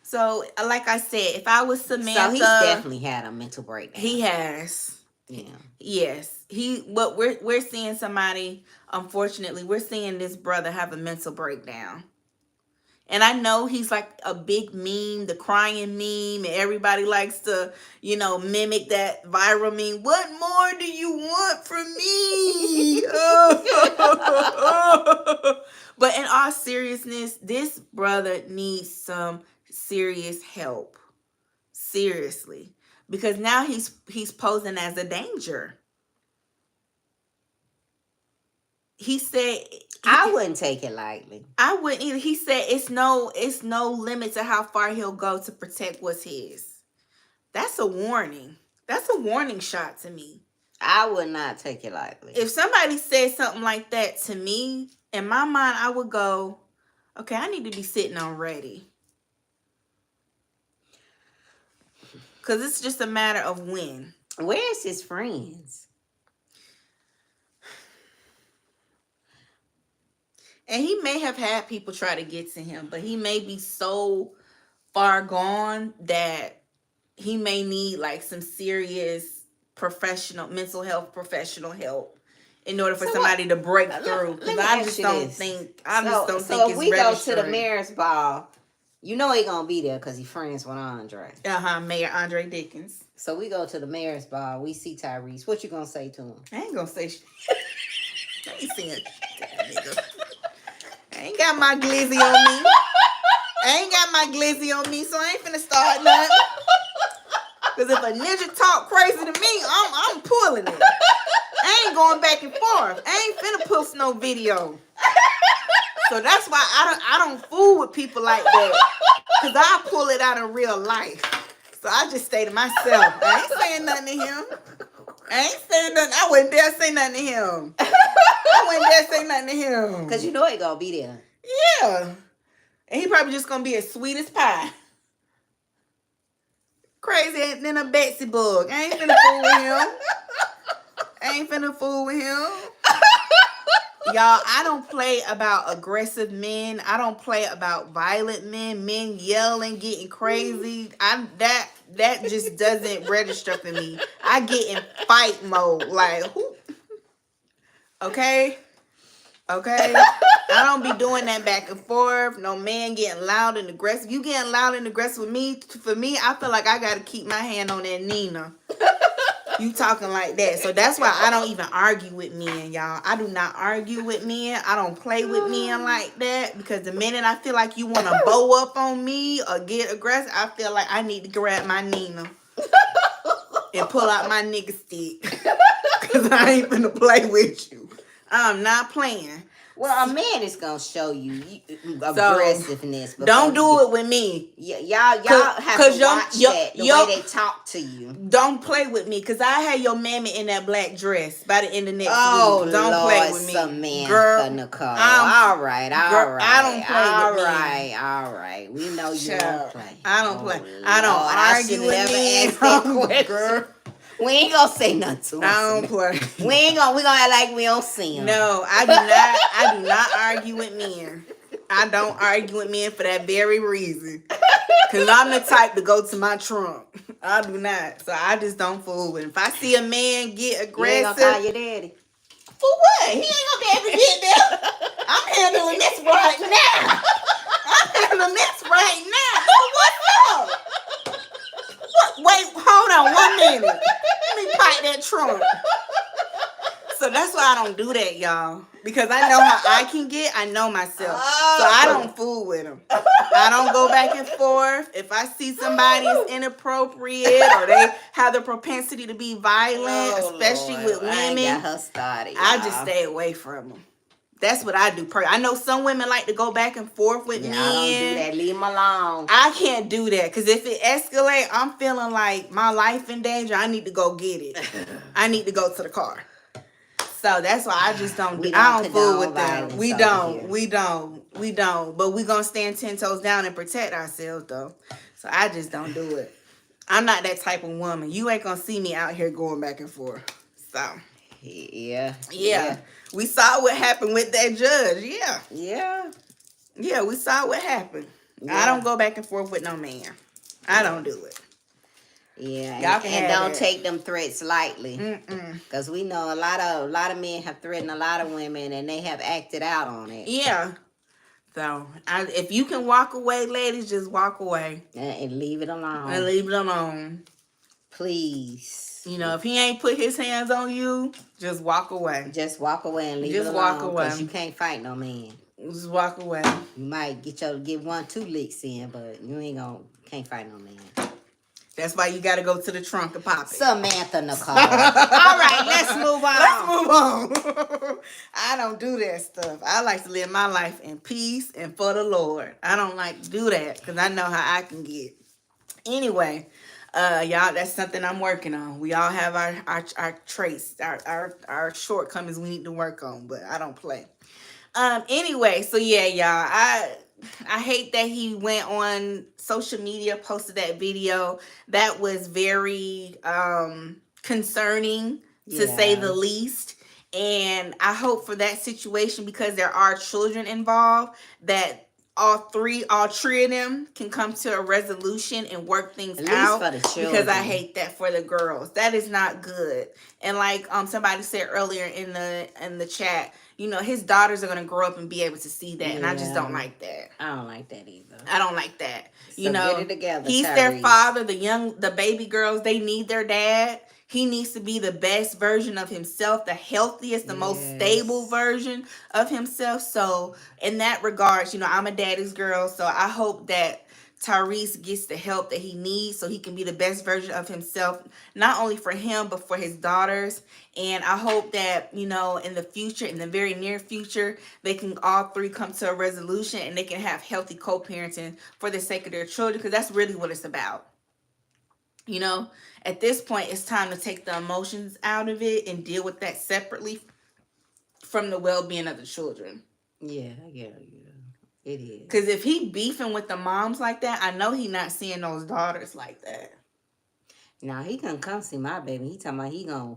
So, like I said, if I was Samantha... So he's definitely had a mental breakdown. He has. Yeah. Yes. We're seeing somebody, unfortunately, we're seeing this brother have a mental breakdown. And I know he's like a big meme, the crying meme, and everybody likes to, mimic that viral meme. What more do you want from me? But in all seriousness, this brother needs some serious help. Seriously. Because now he's posing as a danger. He said... I wouldn't take it lightly. I wouldn't either. He said it's no limit to how far he'll go to protect what's his. That's a warning. That's a warning shot to me. I would not take it lightly. If somebody said something like that to me, in my mind, I would go, okay, I need to be sitting on ready. Because it's just a matter of when. Where's his friends? And he may have had people try to get to him, but he may be so far gone that he may need like some serious professional mental health professional help in order for So somebody to break Let- through. let Because me I ask just you don't this. think So if it's we go to the registering. mayor's ball, you know he gonna be there because he friends with Andre. Mayor Andre Dickens. So we go to the mayor's ball. We see Tyrese. What you gonna say to him? I ain't gonna say shit. I ain't saying shit, nigga. I ain't got my glizzy on me. I ain't got my glizzy on me, so I ain't finna start nothing. Cause if a ninja talk crazy to me, I'm pulling it. I ain't going back and forth. I ain't finna post no video. So that's why I don't fool with people like that. Cause I pull it out in real life. So I just stay to myself. I ain't saying nothing to him. I ain't saying nothing. I wouldn't dare say nothing to him. I wouldn't dare say nothing to him. Cause you know he gonna be there. Yeah. And he probably just gonna be as sweet as pie. Crazy than a Betsy bug. I ain't finna fool with him. I ain't finna fool with him. Y'all, I don't play about aggressive men. I don't play about violent men yelling, getting crazy. That just doesn't register for me. I get in fight mode. Like, who? Okay? I don't be doing that back and forth. No man getting loud and aggressive. You getting loud and aggressive with me, for me, I feel like I gotta keep my hand on that Nina. You talking like that. So that's why I don't even argue with men, y'all. I do not argue with men. I don't play with men like that. Because the minute I feel like you want to bow up on me or get aggressive, I feel like I need to grab my Nina and pull out my nigga stick. Because I ain't finna play with you. I'm not playing. Well, a man is gonna show you aggressiveness. Don't do it with me. Y'all have to watch that the way they talk to you. Don't play with me, cause I had your mammy in that black dress by the end of next week. Don't Lord, play with me, Samantha, girl. Nicole. All right. I don't play with men. All right. We know you don't play. I don't play. I don't argue with men. Ask that question. Girl. We ain't gonna say nothing to him. I don't play. We gonna act like we don't see him. No, I do not argue with men. I don't argue with men for that very reason. Cause I'm the type to go to my trunk. I do not. So I just don't fool with him. If I see a man get aggressive, you ain't gonna call your daddy. For what? He ain't gonna be able to get there. I'm handling this right now. What's up? Wait, hold on 1 minute. Let me pipe that trunk. So that's why I don't do that, y'all. Because I know how I can get. I know myself. So I don't fool with them. I don't go back and forth. If I see somebody is inappropriate or they have the propensity to be violent, especially with women, I ain't got her started, I just stay away from them. That's what I do. I know some women like to go back and forth with men. I don't do that. Leave them alone. I can't do that because if it escalates, I'm feeling like my life in danger. I need to go get it. I need to go to the car. So that's why I just don't. I don't fool with them. We don't. But we gonna stand 10 toes down and protect ourselves though. So I just don't do it. I'm not that type of woman. You ain't gonna see me out here going back and forth. So. Yeah. We saw what happened with that judge. Yeah, we saw what happened. Yeah. I don't go back and forth with no man. I don't do it. Yeah, and don't take them threats lightly. Because we know a lot of men have threatened a lot of women and they have acted out on it. Yeah. So if you can walk away, ladies, just walk away. And leave it alone. Please. You know, if he ain't put his hands on you, just walk away. Just walk away and leave it alone. Just walk away. Because you can't fight no man. Just walk away. You might get 1-2 licks in, but you can't fight no man. That's why you got to go to the trunk and pop it. Samantha Nicole. All right, let's move on. I don't do that stuff. I like to live my life in peace and for the Lord. I don't like to do that because I know how I can get. Anyway, y'all, that's something I'm working on. We all have our traits, our shortcomings we need to work on, but I don't play. Anyway, so yeah, y'all, I hate that he went on social media, posted that video. That was very concerning, to say the least. And I hope for that situation, because there are children involved, that all three of them can come to a resolution and work things At least out, for the children. because I hate that for the girls. That is not good. And like somebody said earlier in the chat, you know, his daughters are gonna grow up and be able to see that, and I just don't like that. I don't like that either. I don't like that. So you know, get it together, he's Tyrese. their father. The baby girls, they need their dad. He needs to be the best version of himself, the healthiest, the most stable version of himself. So in that regards, you know, I'm a daddy's girl. So I hope that Tyrese gets the help that he needs so he can be the best version of himself, not only for him, but for his daughters. And I hope that, you know, in the future, in the very near future, they can all three come to a resolution and they can have healthy co-parenting for the sake of their children, because that's really what it's about. You know, at this point, it's time to take the emotions out of it and deal with that separately from the well-being of the children. Yeah. It is. Because if he beefing with the moms like that, I know he not seeing those daughters like that. Now, he gonna come see my baby. He talking about he gonna...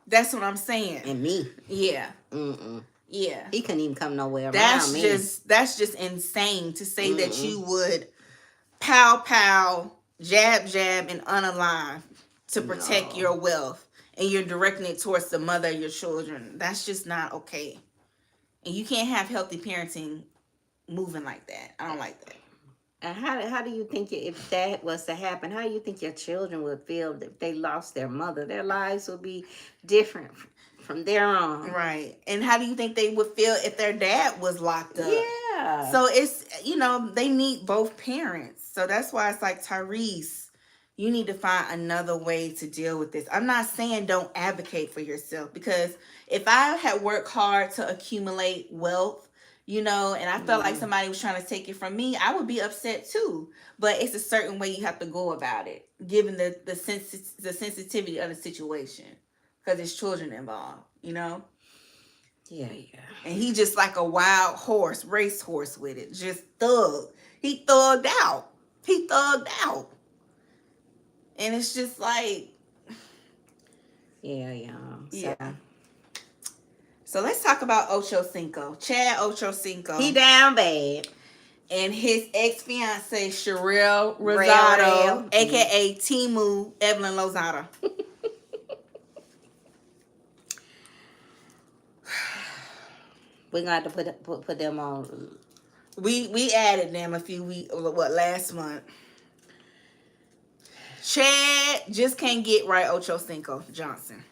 That's what I'm saying. And me. Yeah. Mm-mm. Yeah. He couldn't even come nowhere around me. That's just insane to say that you would pow, jab, and unalign to protect your wealth, and you're directing it towards the mother of your children. That's just not okay. And you can't have healthy parenting moving like that. I don't like that. And how do you think, if that was to happen, how do you think your children would feel if they lost their mother? Their lives would be different from there on. Right. And how do you think they would feel if their dad was locked up? Yeah. So it's, you know, they need both parents. So that's why it's like, Tyrese, you need to find another way to deal with this. I'm not saying don't advocate for yourself, because if I had worked hard to accumulate wealth, you know, and I felt like somebody was trying to take it from me, I would be upset too. But it's a certain way you have to go about it, given the sensitivity of the situation, because there's children involved, you know? Yeah. And he just like a wild horse, racehorse with it. Just thug. He thugged out. And it's just like... Yeah. So let's talk about Ochocinco. Chad Ochocinco. He down bad. And his ex-fiancée, Sherelle Rosado, a.k.a. Timu Evelyn Lozada. We're going to have to put them on. We added them last month. Chad just can't get right Ochocinco Johnson.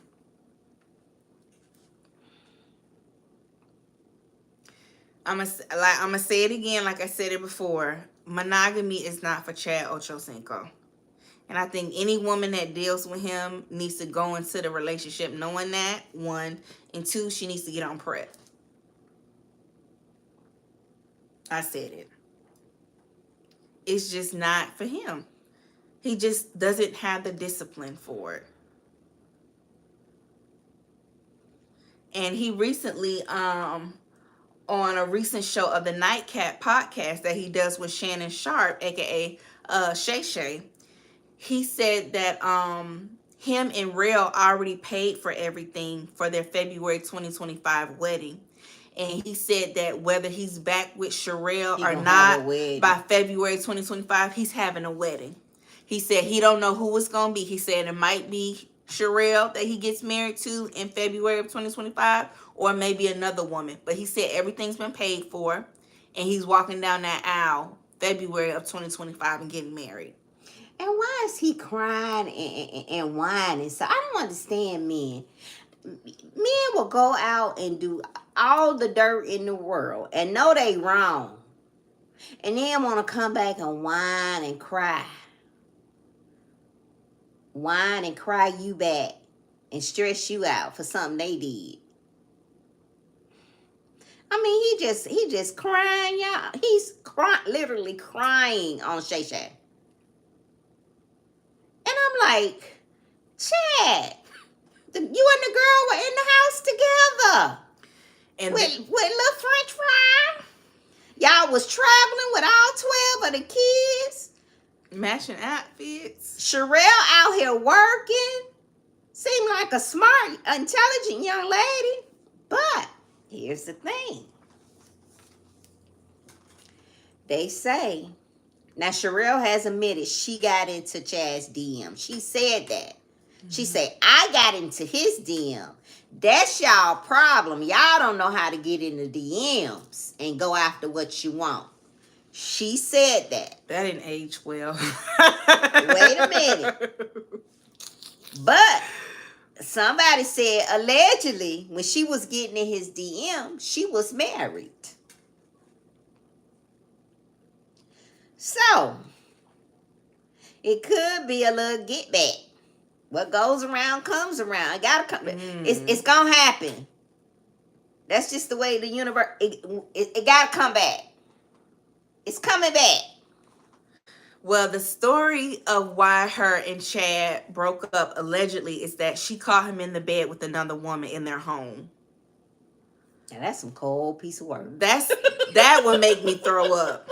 I'm gonna say it again, like I said it before. Monogamy is not for Chad Ochocinco. And I think any woman that deals with him needs to go into the relationship knowing that, one. And two, she needs to get on prep. I said it. It's just not for him. He just doesn't have the discipline for it. And he recently, on a recent show of the Nightcap podcast that he does with Shannon Sharp, aka Shay Shay, he said that him and Rail already paid for everything for their February 2025 wedding. And he said that whether he's back with Sherelle or not, by February 2025, he's having a wedding. He said he don't know who it's going to be. He said it might be Sherelle that he gets married to in February of 2025, or maybe another woman. But he said everything's been paid for, and he's walking down that aisle February of 2025 and getting married. And why is he crying and whining? So I don't understand men. Men will go out and do all the dirt in the world and know they wrong, and then want to come back and whine and cry. Whine and cry you back and stress you out for something they did. I mean, he just crying, y'all. He's literally crying on Shay Shay. And I'm like, Chad, you and the girl were in the house together. And with little French fry. Y'all was traveling with all 12 of the kids. Matching outfits. Sherelle out here working. Seemed like a smart, intelligent young lady. But here's the thing. they say, now Sherelle has admitted she got into Chad's DM. She said that. She said, I got into his DM. That's y'all problem. Y'all don't know how to get in the DMs and go after what you want. She said that. That didn't age well. Wait a minute. But somebody said allegedly when she was getting in his DM, she was married. So it could be a little get back. What goes around comes around. It gotta come. It's gonna happen. That's just the way the universe. It gotta come back. It's coming back. Well, the story of why her and Chad broke up allegedly is that she caught him in the bed with another woman in their home. Now that's some cold piece of work. That would make me throw up.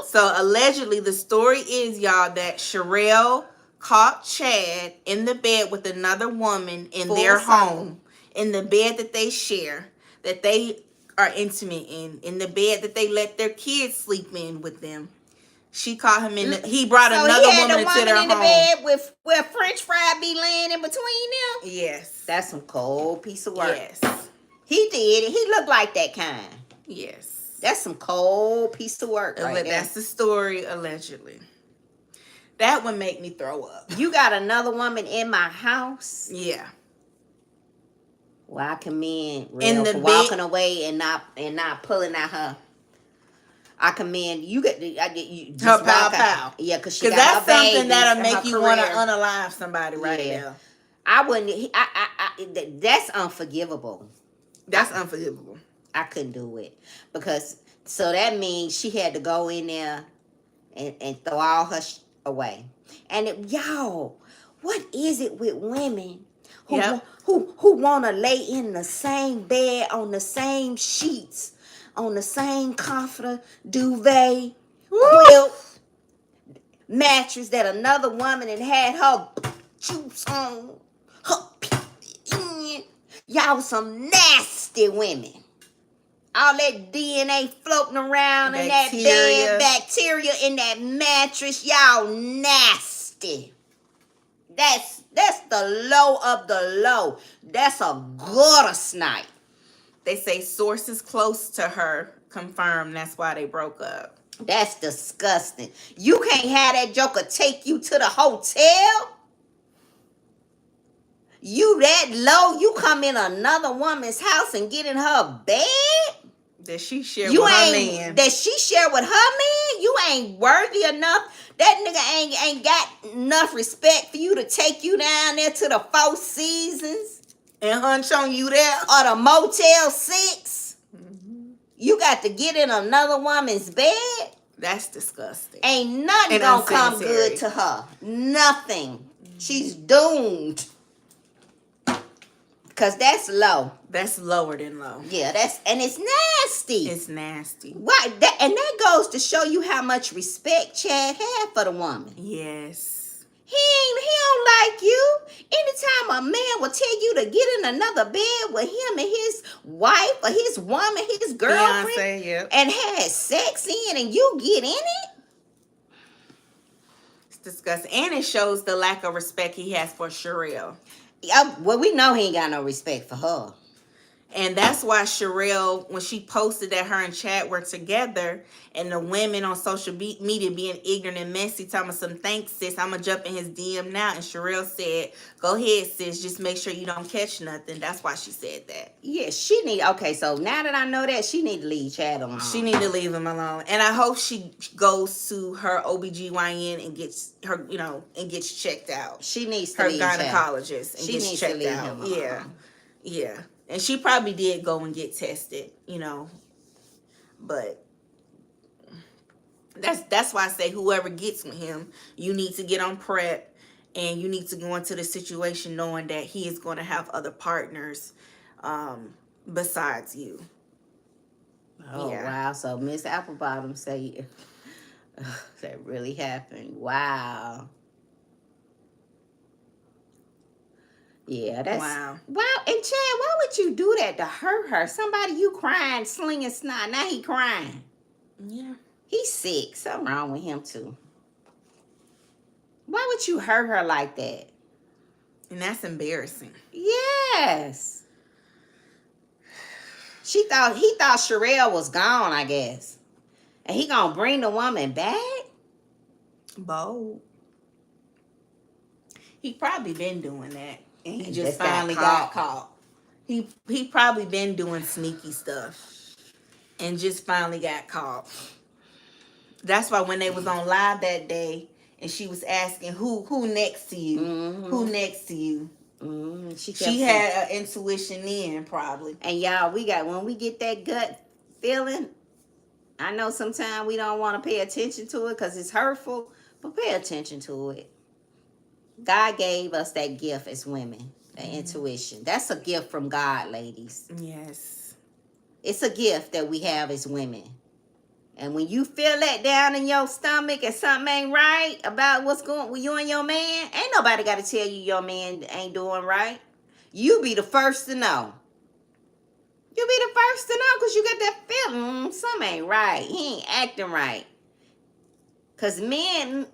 So allegedly, the story is, y'all, that Sherelle caught Chad in the bed with another woman in their home, in the bed that they share, that they are intimate in the bed that they let their kids sleep in with them. She caught him in. He brought another woman into their home. In the bed with where French fry be laying in between them. Yes, that's some cold piece of work. Yes, he did it. He looked like that kind. Yes, that's some cold piece of work. Right there. That's the story allegedly. That would make me throw up. You got another woman in my house? Yeah. Well, I commend Real for walking away and not pulling at her. I commend you. You her pow. Yeah, because that's something that'll make you want to unalive somebody right now. I wouldn't. That's unforgivable. That's unforgivable. I couldn't do it because so that means she had to go in there and throw all her away. And y'all, what is it with women who want to lay in the same bed on the same sheets? On the same comforter, duvet, quilt, mattress that another woman had her juice on, y'all some nasty women. All that DNA floating around in that bed, bacteria in that mattress, y'all nasty. That's the low of the low. That's a gutter snipe. They say sources close to her confirmed that's why they broke up. That's disgusting. You can't have that joker take you to the hotel. You that low, you come in another woman's house and get in her bed. That she shared with her man. That she shared with her man. You ain't worthy enough. That nigga ain't got enough respect for you to take you down there to the Four Seasons. And hunch on you there. Or the Motel 6. Mm-hmm. You got to get in another woman's bed. That's disgusting. Ain't nothing gonna come good to her. Nothing. Mm-hmm. She's doomed. Because that's low. That's lower than low. Yeah, and it's nasty. It's nasty. Why? And that goes to show you how much respect Chad had for the woman. Yes. He don't like you. Anytime a man will tell you to get in another bed with him and his wife or his woman, his girlfriend, Fiancé, and had sex in and you get in it. It's disgusting. And it shows the lack of respect he has for Sherelle. Well, we know he ain't got no respect for her. And that's why Sherelle, when she posted that her and Chad were together, and the women on social media being ignorant and messy, telling me some thanks, sis, I'm going to jump in his DM now. And Sherelle said, go ahead, sis, just make sure you don't catch nothing. That's why she said that. Yeah, okay, so now that I know that, she need to leave Chad alone. She need to leave him alone. And I hope she goes to her OBGYN and gets her, and gets checked out. She needs to her leave gynecologist and she gets needs checked to leave out. Him alone. Yeah. Yeah. And she probably did go and get tested, but that's why I say whoever gets with him, you need to get on prep and you need to go into the situation knowing that he is going to have other partners besides you. Oh, yeah. Wow. So Miss Applebottom say that really happened. Wow. Yeah, that's wow. And Chad, why would you do that to hurt her? Somebody you crying, slinging snot. Now he crying. Yeah. He's sick. Something wrong with him too. Why would you hurt her like that? And that's embarrassing. Yes. He thought Sherelle was gone, I guess. And he gonna bring the woman back? Bold. He probably been doing that. And he just got finally got caught. He probably been doing sneaky stuff. And just finally got caught. That's why when they was on live that day and she was asking who next to you? Mm-hmm. Who next to you? Mm-hmm. She had an intuition then, probably. And y'all, when we get that gut feeling, I know sometimes we don't want to pay attention to it because it's hurtful, but pay attention to it. God gave us that gift as women, that intuition. That's a gift from God, ladies. Yes. It's a gift that we have as women. And when you feel that down in your stomach and something ain't right about what's going on with you and your man, ain't nobody got to tell you your man ain't doing right. You be the first to know. You be the first to know because you got that feeling. Something ain't right. He ain't acting right. Because men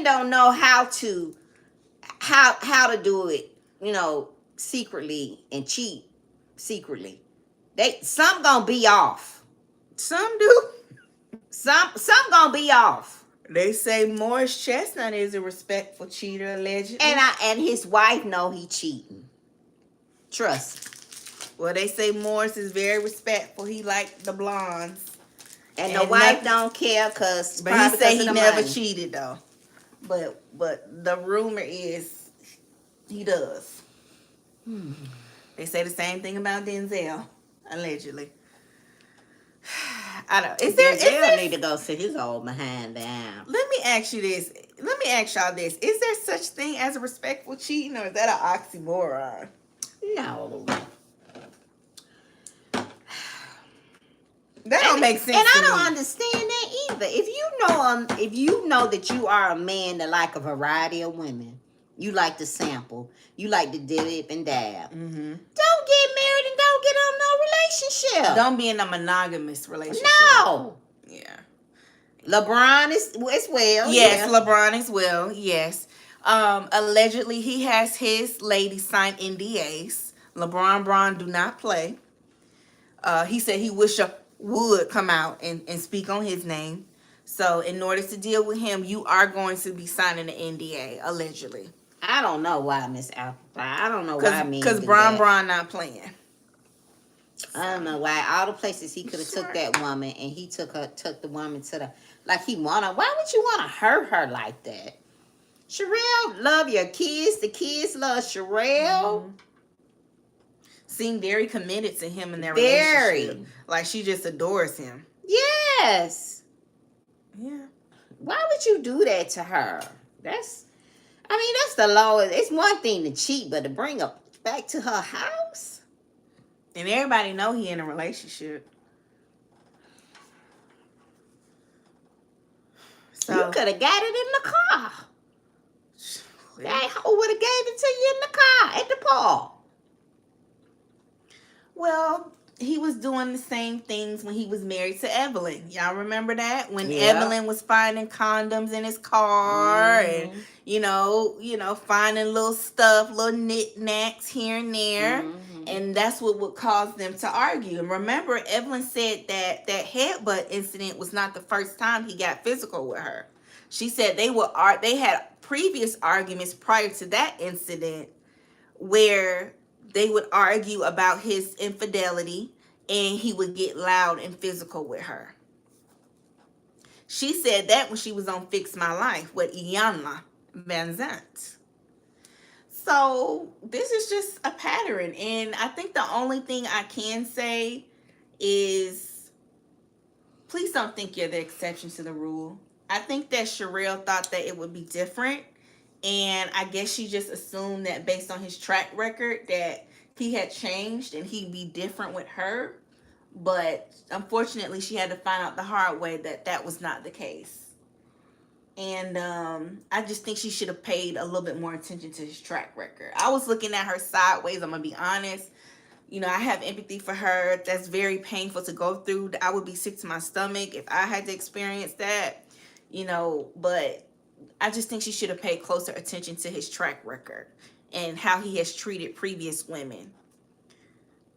don't know how to do it, secretly and cheat secretly. Some gonna be off. Some do. Some gonna be off. They say Morris Chestnut is a respectful cheater, allegedly. And his wife know he cheating. Trust. Well, they say Morris is very respectful. He like the blondes. And the wife don't care but he say he never cheated though. But the rumor is he does. They say the same thing about Denzel, allegedly. I don't. Is there need to go sit his old behind down. Let me ask you this. Let me ask y'all this. Is there such thing as a respectful cheating, or is that an oxymoron? No. That don't make sense. And to I don't me. understand that either. If you know that you are a man that like a variety of women, you like to sample, you like to dip and dab. Mm-hmm. Don't get married and don't get on no relationship. Don't be in a monogamous relationship. No. Yeah. LeBron is as well. Yes, yeah. LeBron as well. Yes. Allegedly, he has his lady sign NDAs. LeBron do not play. He said he wish would come out and speak on his name. So in order to deal with him, you are going to be signing an NDA, allegedly. I don't know why, Miss Apple. I don't know why me. Because Bron not playing. I don't know why. All the places he could have took that woman and he took the woman to the he wanna. Why would you want to hurt her like that? Sherelle love your kids. The kids love Sherelle. Seem very committed to him in their relationship. Like she just adores him. Yes. Yeah. Why would you do that to her? That's the lowest. It's one thing to cheat, but to bring her back to her house. And everybody know he in a relationship. So you could have got it in the car. That hoe would have gave it to you in the car at the park. Well, he was doing the same things when he was married to Evelyn. Y'all remember that? When Evelyn was finding condoms in his car and, finding little stuff, little knickknacks here and there. And that's what would cause them to argue. And remember, Evelyn said that headbutt incident was not the first time he got physical with her. She said they had previous arguments prior to that incident where they would argue about his infidelity and he would get loud and physical with her. She said that when she was on Fix My Life with Iyanla Vanzant. So this is just a pattern. And I think the only thing I can say is please don't think you're the exception to the rule. I think that Sherelle thought that it would be different. And I guess she just assumed that based on his track record that he had changed and he'd be different with her. But unfortunately, she had to find out the hard way that was not the case. And I just think she should have paid a little bit more attention to his track record. I was looking at her sideways, I'm going to be honest. I have empathy for her. That's very painful to go through. I would be sick to my stomach if I had to experience that, but I just think she should have paid closer attention to his track record and how he has treated previous women.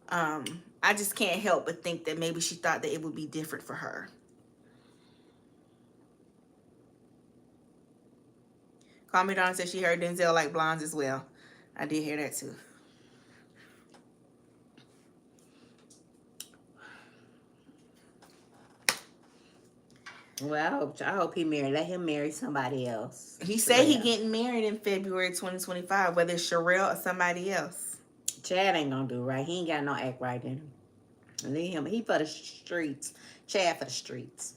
I just can't help but think that maybe she thought that it would be different for her. Call Me Dawn said she heard Denzel like blondes as well. I did hear that too. Well, I hope he married. Let him marry somebody else. He said he getting married in February 2025, whether it's Sherelle or somebody else. Chad ain't gonna do right. He ain't got no act right in him. Leave him. He for the streets. Chad for the streets.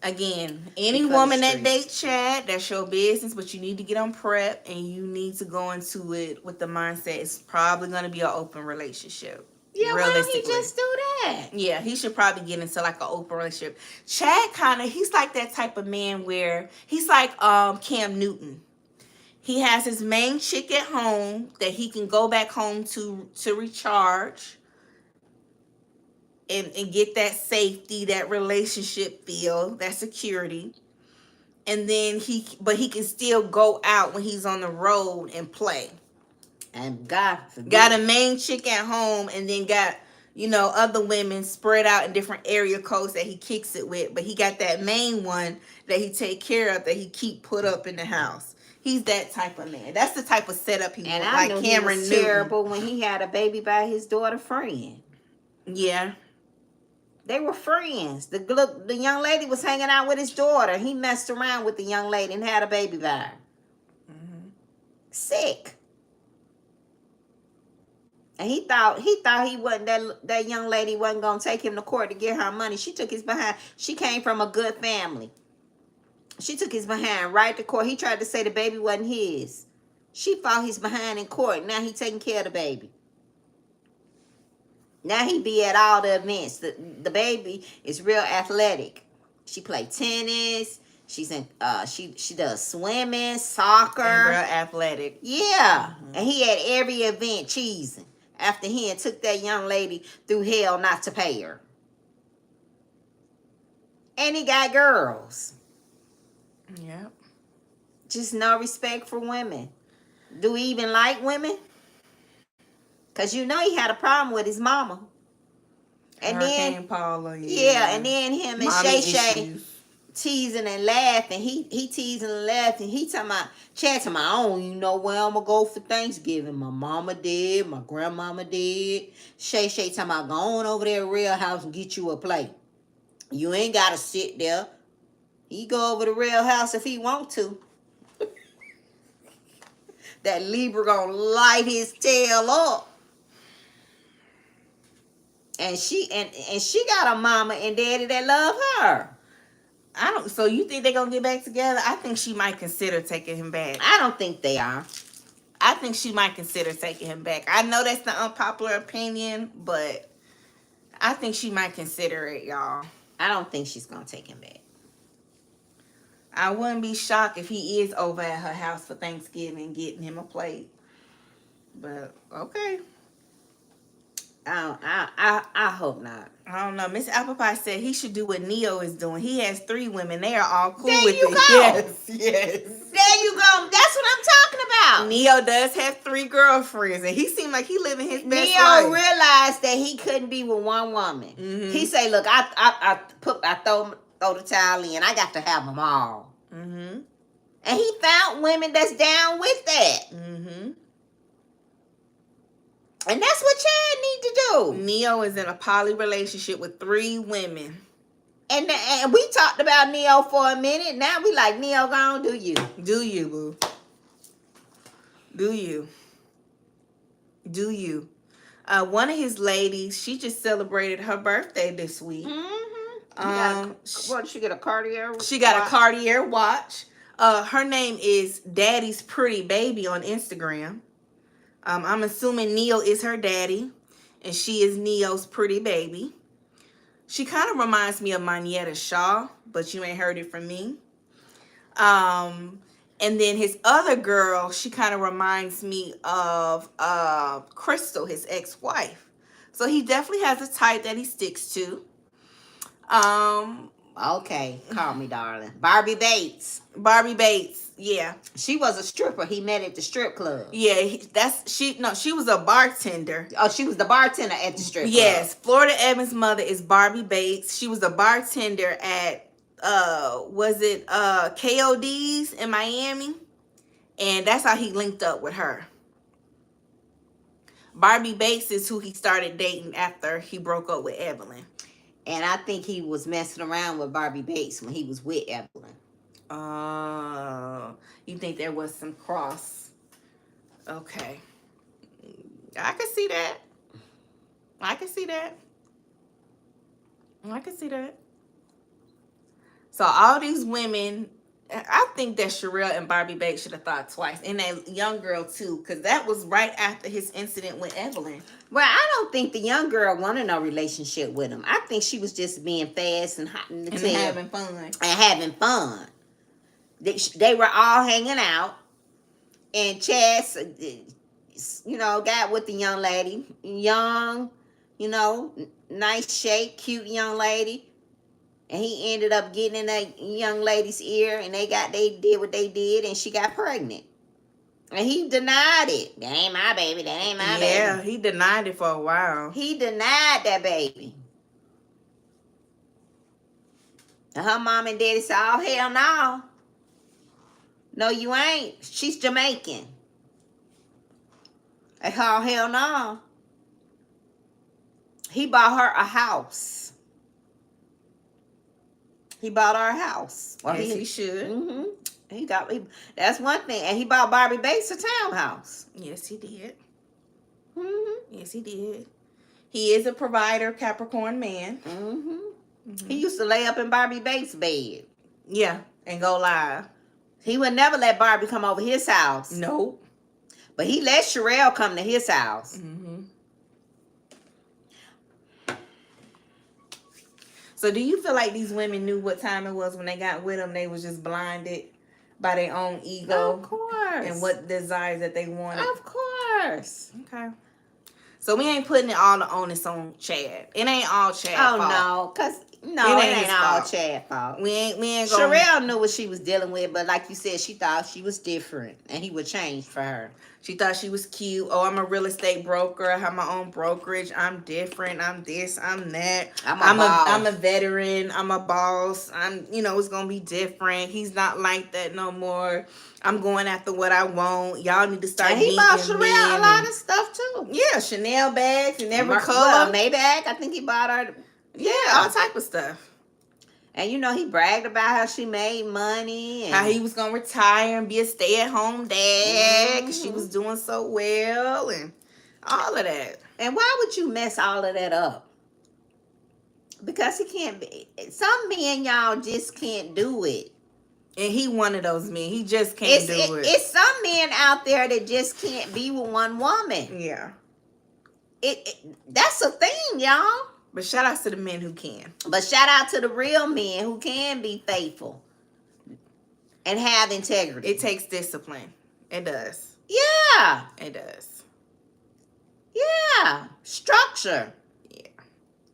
Again, any woman that dates Chad, that's your business, but you need to get on prep and you need to go into it with the mindset it's probably going to be an open relationship. Yeah, why don't he just do that? Yeah, he should probably get into like an open relationship. Chad he's like that type of man where he's like Cam Newton. He has his main chick at home that he can go back home to recharge. And get that safety, that relationship feel, that security. And then he can still go out when he's on the road and play. And God forbid. Got a main chick at home and then got, other women spread out in different area codes that he kicks it with. But he got that main one that he take care of, that he keep put up in the house. He's that type of man. That's the type of setup he wants. Like Cameron Newton. Terrible when he had a baby by his daughter friend. Yeah. They were friends. The young lady was hanging out with his daughter. He messed around with the young lady and had a baby by her. Mm-hmm. Sick. And he thought he wasn't that young lady wasn't gonna take him to court to get her money. She took his behind. She came from a good family. She took his behind right to court. He tried to say the baby wasn't his. She fought his behind in court. Now he taking care of the baby. Now he be at all the events. The baby is real athletic. She play tennis. She's in she does swimming, soccer. And real athletic. Yeah. Mm-hmm. And he at every event cheesing. After he had took that young lady through hell not to pay her. And he got girls. Yep. Just no respect for women. Do he even like women? Because he had a problem with his mama. And Hurricane Paula, yeah, and then him and Shay teasing and laughing. He teasing and laughing. He talking about, Chad talking about, I don't even know where I'm going to go for Thanksgiving. My mama did. My grandmama did. Shay talking about, go on over there to Real House and get you a plate. You ain't got to sit there. He go over to Real House if he want to. That Libra going to light his tail up. And she got a mama and daddy that love her. So you think they're gonna get back together? I think she might consider taking him back. I don't think they are. I think she might consider taking him back. I know that's the unpopular opinion, but I think she might consider it, y'all. I don't think she's gonna take him back. I wouldn't be shocked if he is over at her house for Thanksgiving getting him a plate. But okay. I hope not. I don't know. Miss Applepie said he should do what Neo is doing. He has 3 women. They are all cool there with you it. Go. Yes. There you go. That's what I'm talking about. Neo does have 3 girlfriends, and he seemed like he living his best Neo life. realized that he couldn't be with one woman. Mm-hmm. He say, "Look, I throw the towel in. I got to have them all." Mm-hmm. And he found women that's down with that. Mm-hmm. And that's what Chad need to do. Neo is in a poly relationship with 3 women. And we talked about Neo for a minute. Now we like, Neo, go on, do you. Do you, boo. Do you. Do you. One of his ladies, she just celebrated her birthday this week. Mm-hmm. What did she get, a Cartier watch? She got a Cartier watch. Her name is Daddy's Pretty Baby on Instagram. I'm assuming Neo is her daddy, and she is Neo's pretty baby. She kind of reminds me of Monietta Shaw, but you ain't heard it from me. And then his other girl, she kind of reminds me of Crystal, his ex-wife. So he definitely has a type that he sticks to. Okay, call me darling. Barbie Bates. Barbie Bates, yeah. She was a stripper he met at the strip club. Yeah, she was a bartender. Oh, she was the bartender at the strip club. Yes, Florida Evans' mother is Barbie Bates. She was a bartender at was it KOD's in Miami? And that's how he linked up with her. Barbie Bates is who he started dating after he broke up with Evelyn. And I think he was messing around with Barbie Bates when he was with Evelyn. Oh, you think there was some cross? Okay. I can see that. I can see that. I can see that. So all these women, I think that Sherelle and Barbie Bates should have thought twice. And that young girl too, because that was right after his incident with Evelyn. Well, I don't think the young girl wanted no relationship with him. I think she was just being fast and hot in the tail. Having fun. And having fun. They were all hanging out. And Chaz, got with the young lady. Young, nice shape, cute young lady. And he ended up getting in that young lady's ear. And they did what they did. And she got pregnant. And he denied it. That ain't my baby. That ain't my baby. Yeah, he denied it for a while. He denied that baby. And her mom and daddy said, oh, hell no. No, you ain't. She's Jamaican. And oh, hell no. He bought her a house. He bought her a house. Well, yes, he should. Mm-hmm. That's one thing. And he bought Barbie Bates a townhouse. Yes, he did. Mm-hmm. Yes, he did. He is a provider, Capricorn man. Mm-hmm. Mm-hmm. He used to lay up in Barbie Bates' bed. Yeah, and go live. He would never let Barbie come over his house. Nope. But he let Sherelle come to his house. Mm-hmm. So do you feel like these women knew what time it was when they got with him? They was just blinded by their own ego? Of course. And what desires that they wanted? Of course. Okay. So we ain't putting all the onus on Chad. It ain't all Chad fault. No, because it ain't all Chad fault. We ain't gonna... Sherelle knew what she was dealing with, but like you said, she thought she was different and he would change for her. She thought she was cute. Oh, I'm a real estate broker. I have my own brokerage. I'm different. I'm this. I'm that. I'm a veteran. I'm a boss. It's gonna be different. He's not like that no more. I'm going after what I want. Y'all need to start. And he bought Sherelle a lot of stuff too. Yeah, Chanel bags in every color. Well, Maybach. I think he bought her. Yeah, all type of stuff. And he bragged about how she made money. And how he was going to retire and be a stay-at-home dad because she was doing so well and all of that. And why would you mess all of that up? Because he can't be. Some men, y'all, just can't do it. And he one of those men. He just can't do it. It's some men out there that just can't be with one woman. Yeah. That's a thing, y'all. But shout out to the men who can. But shout out to the real men who can be faithful and have integrity. It takes discipline. It does. Yeah. It does. Yeah. Structure. Yeah.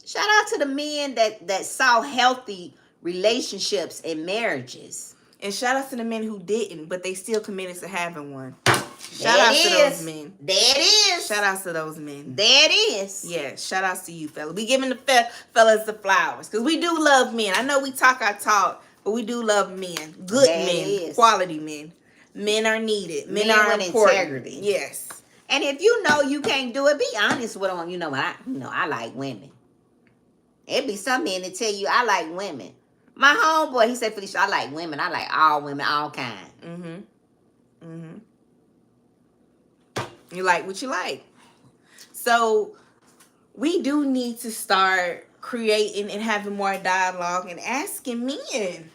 Shout out to the men that saw healthy relationships and marriages. And shout out to the men who didn't, but they still committed to having one. Shout out to those men. There it is. Shout out to those men. There it is. Yeah, shout outs to you, fella. We giving the fellas the flowers because we do love men. I know we talk our talk, but we do love men. Good men, quality men. Men are needed. Men are important. Integrity. Yes. And if you know you can't do it, be honest with them. I like women. It be some men that tell you I like women. My homeboy, he said, Felicia, I like women. I like all women, all kind. Mm-hmm. Mm-hmm. You like what you like. So we do need to start creating and having more dialogue and asking men,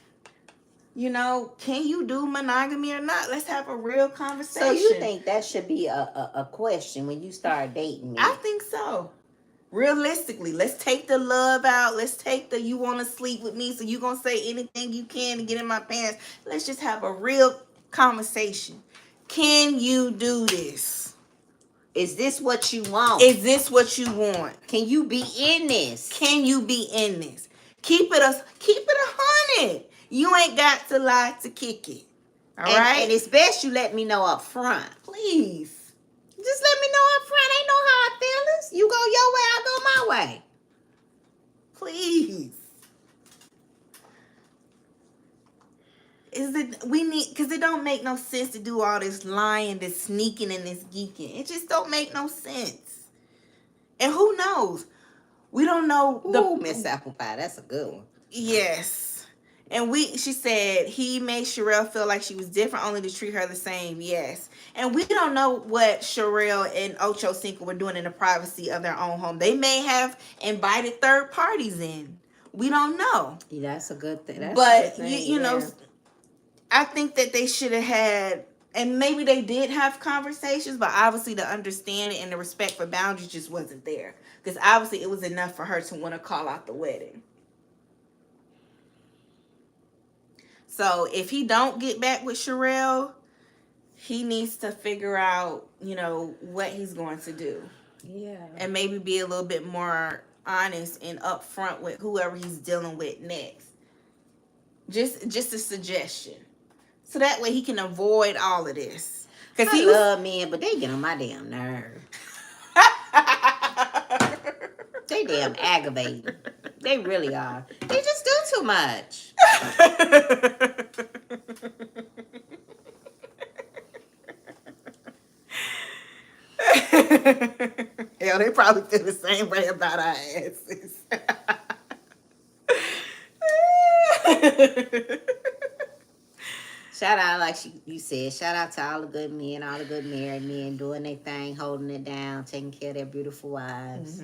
can you do monogamy or not? Let's have a real conversation. So you think that should be a question when you start dating men? I think so. Realistically, let's take the love out. Let's take you want to sleep with me, so you going to say anything you can to get in my pants. Let's just have a real conversation. Can you do this? Is this what you want? Is this what you want? Can you be in this? Can you be in this? Keep it 100. You ain't got to lie to kick it. All right? And it's best you let me know up front. Please. Just let me know up front. Ain't no hard feelings. You go your way, I go my way. Please. Because it don't make no sense to do all this lying, this sneaking, and this geeking. It just don't make no sense. And who knows? We don't know. Ooh, Miss Apple Pie, that's a good one. Yes. And she said he made Sherelle feel like she was different, only to treat her the same. Yes. And we don't know what Sherelle and Ochocinco were doing in the privacy of their own home. They may have invited third parties in. We don't know. Yeah, that's a good thing. You know, I think that they should have had, and maybe they did have conversations, but obviously the understanding and the respect for boundaries just wasn't there. Because obviously it was enough for her to want to call out the wedding. So if he don't get back with Sherelle, he needs to figure out, you know, what he's going to do. Yeah. And maybe be a little bit more honest and upfront with whoever he's dealing with next. Just a suggestion. So that way he can avoid all of this. Because I love men, but they get on my damn nerve. They damn aggravating. They really are. They just do too much. Hell, they probably feel the same way about our asses. Shout out, like you said, shout out to all the good men, all the good married men doing their thing, holding it down, taking care of their beautiful wives,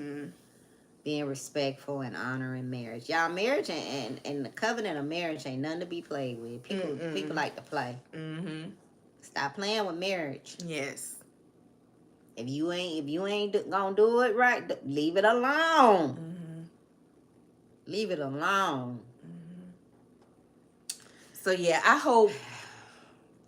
being respectful and honoring marriage. Y'all, marriage and the covenant of marriage ain't nothing to be played with. People like to play. Stop playing with marriage. Yes. If you ain't gonna do it right, leave it alone. Leave it alone. So yeah, I hope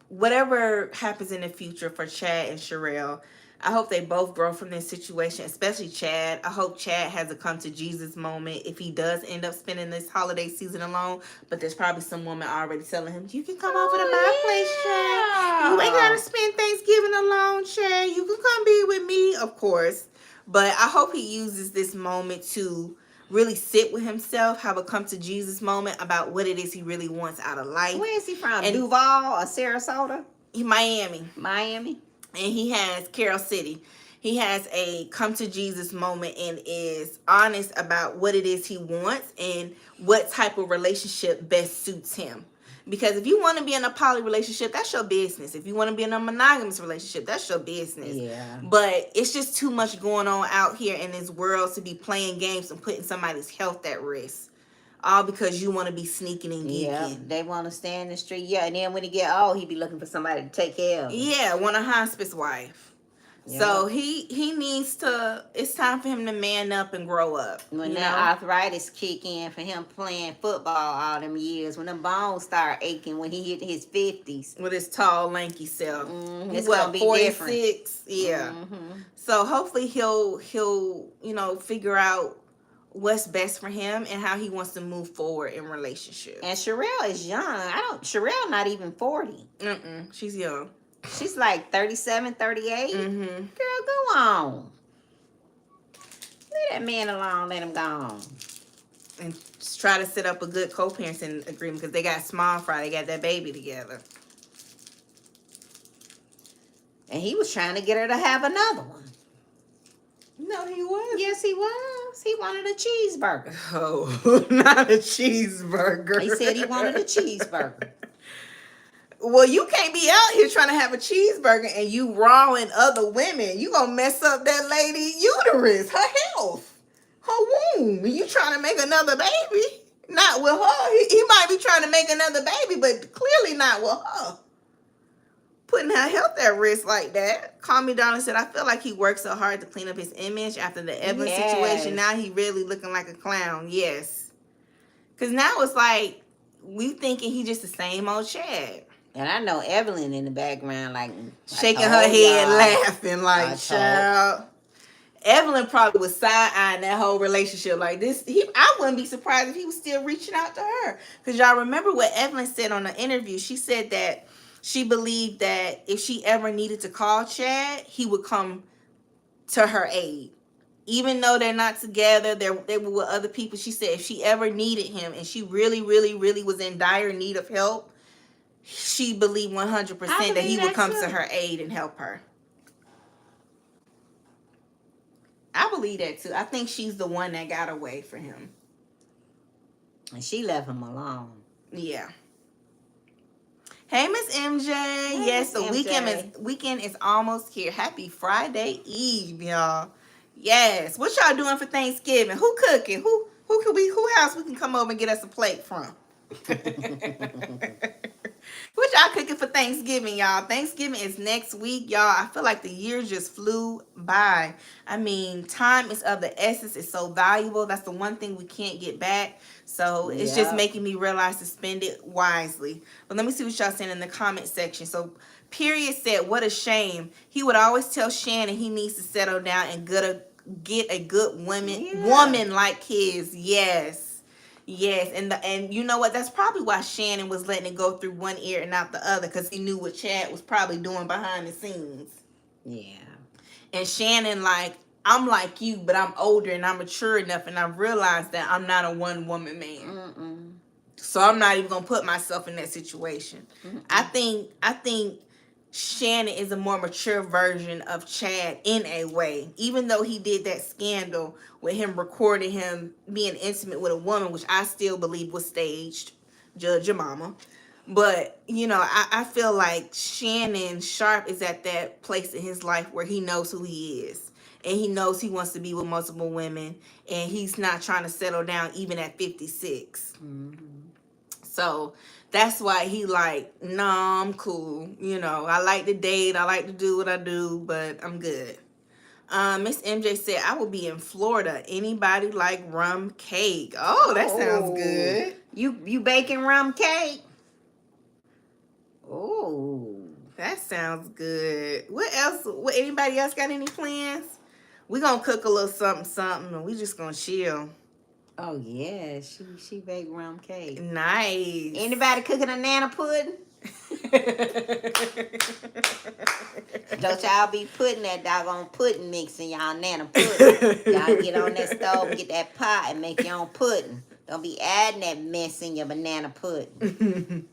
whatever happens in the future for Chad and Sherelle, I hope they both grow from this situation, especially Chad. I hope Chad has a come to Jesus moment if he does end up spending this holiday season alone. But there's probably some woman already telling him, you can come over to my place, Chad. You ain't got to spend Thanksgiving alone, Chad. You can come be with me, of course. But I hope he uses this moment to really sit with himself, have a come to Jesus moment about what it is he really wants out of life. Where is he from? Duval or Sarasota? Miami. Miami. And he has Carol City. He has a come to Jesus moment and is honest about what it is he wants and what type of relationship best suits him. Because if you want to be in a poly relationship, that's your business. If you want to be in a monogamous relationship, that's your business. Yeah. But it's just too much going on out here in this world to be playing games and putting somebody's health at risk. All because you want to be sneaking and geeking. Yeah, they want to stay in the street. Yeah, and then when he get old, he be looking for somebody to take care of him. Yeah, want a hospice wife. Yep. So he needs to, it's time for him to man up and grow up. When that arthritis kick in for him playing football all them years, when them bones start aching when he hit his 50s. With his tall, lanky self. It's going to be 46? different. Yeah. So hopefully he'll figure out what's best for him and how he wants to move forward in relationships. And Sherelle is young. Sherelle not even 40. She's young. She's like 37, 38. Girl, go on. Leave that man alone. Let him go on. And just try to set up a good co-parenting agreement because they got small fry. They got that baby together. And he was trying to get her to have another one. No, he was. Yes, he was. He wanted a cheeseburger. Oh, not a cheeseburger. He said he wanted a cheeseburger. Well, you can't be out here trying to have a cheeseburger and you rawing other women. You gonna mess up that lady uterus, her health, her womb. You trying to make another baby? Not with her. He might be trying to make another baby, but clearly not with her. Putting her health at risk like that. Call me down and said, I feel like he worked so hard to clean up his image after the Evelyn situation. Now he really looking like a clown. Yes. Because now it's like, we thinking he just the same old Chad. And I know Evelyn in the background, like shaking her head, laughing, like, child. Evelyn probably was side-eyeing that whole relationship like this. I wouldn't be surprised if he was still reaching out to her. Because y'all remember what Evelyn said on the interview. She said that she believed that if she ever needed to call Chad, he would come to her aid. Even though they're not together, they were with other people. She said if she ever needed him and she really, really, really was in dire need of help, she believed 100% that he would come to her aid and help her. I believe that too. I think she's the one that got away from him. And she left him alone. Yeah. Hey, Miss MJ. Hey, yes, the weekend is almost here. Happy Friday Eve, y'all. Yes. What y'all doing for Thanksgiving? Who cooking? Who house we can come over and get us a plate from? What y'all cooking for Thanksgiving, y'all? Thanksgiving is next week, y'all. I feel like the year just flew by. I mean, time is of the essence. It's so valuable. That's the one thing we can't get back. So it's just making me realize to spend it wisely. But let me see what y'all saying in the comment section. So Period said, what a shame. He would always tell Shannon he needs to settle down and get a good woman like his. Yes. Yes, and you know what? That's probably why Shannon was letting it go through one ear and out the other, because he knew what Chad was probably doing behind the scenes. Yeah. And Shannon, like, I'm like you, but I'm older and I'm mature enough, and I've realized that I'm not a one-woman man. So I'm not even gonna put myself in that situation. I think Shannon is a more mature version of Chad in a way, even though he did that scandal with him recording him being intimate with a woman, which I still believe was staged. Judge your mama. But, you know, I feel like Shannon Sharp is at that place in his life where he knows who he is. And he knows he wants to be with multiple women. And he's not trying to settle down even at 56. So that's why he like, nah, I'm cool. You know, I like to date. I like to do what I do, but I'm good. Miss MJ said, I will be in Florida. Anybody like rum cake? Oh, that sounds good. You baking rum cake? Oh, that sounds good. What else? Anybody else got any plans? We gonna cook a little something, and we just gonna chill. Oh yeah, she baked rum cake. Nice. Anybody cooking a nana pudding? Don't y'all be putting that doggone pudding mix in y'all nana pudding. Y'all get on that stove and get that pot and make your own pudding. Don't be adding that mess in your banana pudding.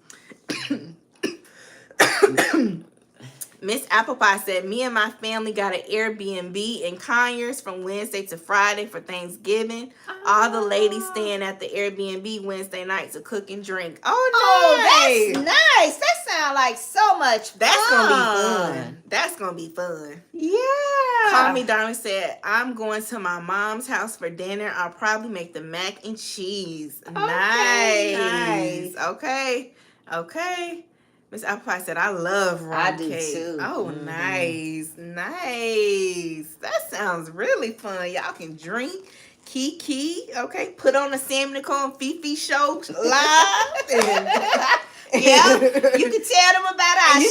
Miss Apple Pie said, me and my family got an Airbnb in Conyers from Wednesday to Friday for Thanksgiving. All the ladies staying at the Airbnb Wednesday night to cook and drink. Oh, nice. That's nice. That sounds like so much fun. That's going to be fun. That's going to be fun. Yeah. Call Me Darling said, I'm going to my mom's house for dinner. I'll probably make the mac and cheese. Okay, nice. Okay. Miss Apple Pie said, I love rum cake. I do too. Oh, nice. That sounds really fun. Y'all can drink, kiki, okay? Put on the Sam, Nicole, and Fifi show live. Yeah, you can tell them about our show.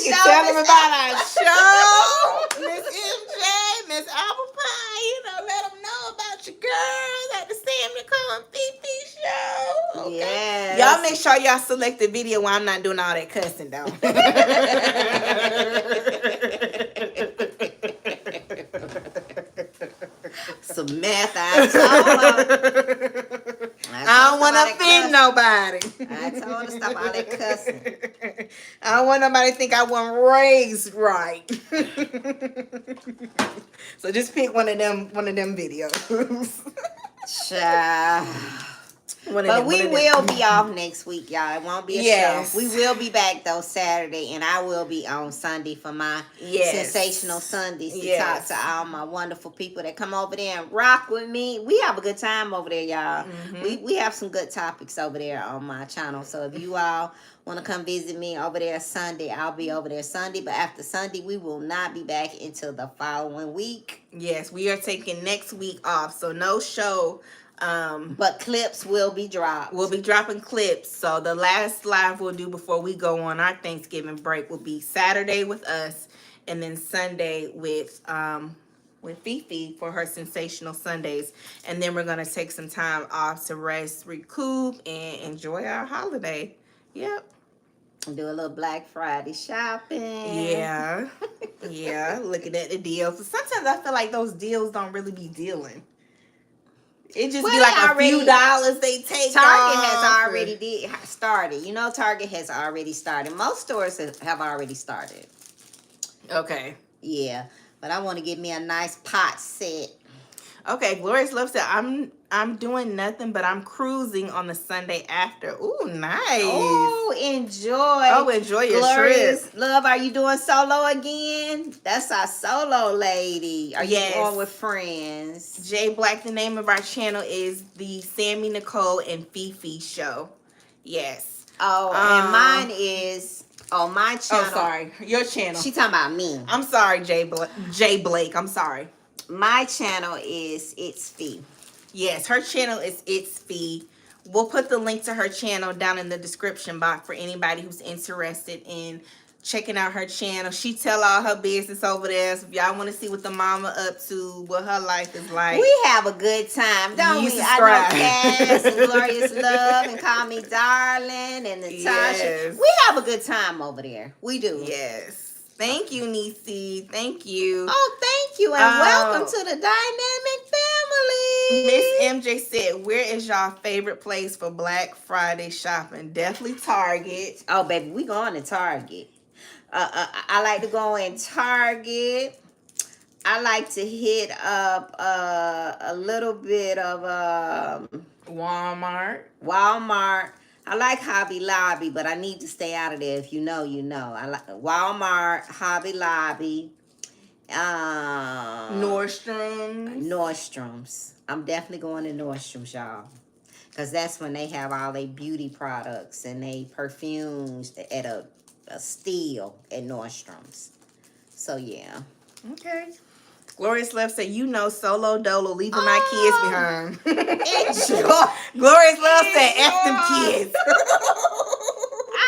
Miss MJ, Miss Apple Pie, you know, let them know about your girls at the Sam, Nicole, and Fifi show. Okay? Yes. Y'all make sure y'all select the video where I'm not doing all that cussing, though. Some meth I don't want to offend nobody. I told her to stop all that cussing. I don't want nobody to think I wasn't raised right. So just pick one of them videos. Child. But we will be off next week, y'all. It won't be a show. We will be back, though, Saturday, and I will be on Sunday for my Sensational Sundays to talk to all my wonderful people that come over there and rock with me. We have a good time over there, y'all. We have some good topics over there on my channel. So if you all want to come visit me over there Sunday, I'll be over there Sunday. But after Sunday, we will not be back until the following week. Yes, we are taking next week off. So no show But clips will be dropped. We'll be dropping clips. So the last live we'll do before we go on our Thanksgiving break will be Saturday with us, and then Sunday with Fifi for her Sensational Sundays. And then we're gonna take some time off to rest, recoup, and enjoy our holiday. Yep. Do a little Black Friday shopping. Yeah. Yeah. Looking at the deals. Sometimes I feel like those deals don't really be dealing. It just be like a few dollars they take. Target has already started. You know, Target has already started. Most stores have already started. Okay. Yeah, but I want to get me a nice pot set. Okay, Glorious Love said, I'm doing nothing, but I'm cruising on the Sunday after. Ooh, nice. Oh, enjoy. Oh, enjoy your Glorious trip. Love, are you doing solo again? That's our solo lady. Are you going with friends? Jay Black, the name of our channel is the Sammy, Nicole, and Fifi Show. Yes. Oh, and mine is... Oh, my channel. Oh, sorry. Your channel. She talking about me. I'm sorry, Jay Blake. I'm sorry. My channel is It's Fee. Yes, her channel is It's Fee. We'll put the link to her channel down in the description box for anybody who's interested in checking out her channel. She tell all her business over there. So if y'all want to see what the mama up to, what her life is like. We have a good time, don't we? Subscribe. I know Cass and Glorious Love and Call Me Darling and Natasha. Yes. We have a good time over there. We do. Yes. Thank you, Nisi. Thank you. Oh, thank you. And welcome to the Dynamic Family. Miss MJ said, where is y'all favorite place for Black Friday shopping? Definitely Target. Oh, baby, we going to Target. I like to go in Target. I like to hit up a little bit of Walmart. I like Hobby Lobby, but I need to stay out of there. If you know, you know. I like Walmart, Hobby Lobby, Nordstrom's. I'm definitely going to Nordstrom's, y'all, because that's when they have all their beauty products and they perfumes at a steal at Nordstrom's. So yeah. Okay. Glorious Love said, you know, solo dolo, leaving my kids behind. Enjoy. Glorious Love said, F them kids.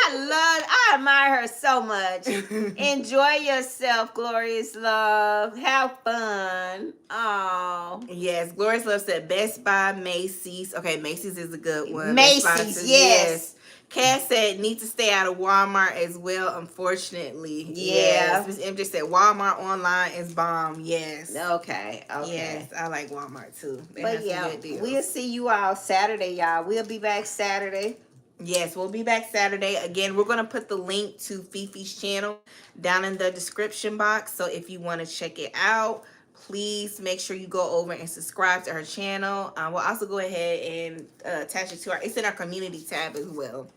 I admire her so much. Enjoy yourself, Glorious Love. Have fun. Oh. Yes, Glorious Love said Best Buy, Macy's. Okay, Macy's is a good one. Macy's, yes. Cass said need to stay out of Walmart as well, unfortunately. Yeah. Yes. Ms. MJ said Walmart online is bomb. Yes. Okay. Yes, I like Walmart too. They but have yeah, some good deals. we'll see you all Saturday, y'all. We'll be back Saturday. Yes, we'll be back Saturday. Again, we're going to put the link to Fifi's channel down in the description box. So if you want to check it out, please make sure you go over and subscribe to her channel. We'll also go ahead and attach it to our, it's in our community tab as well.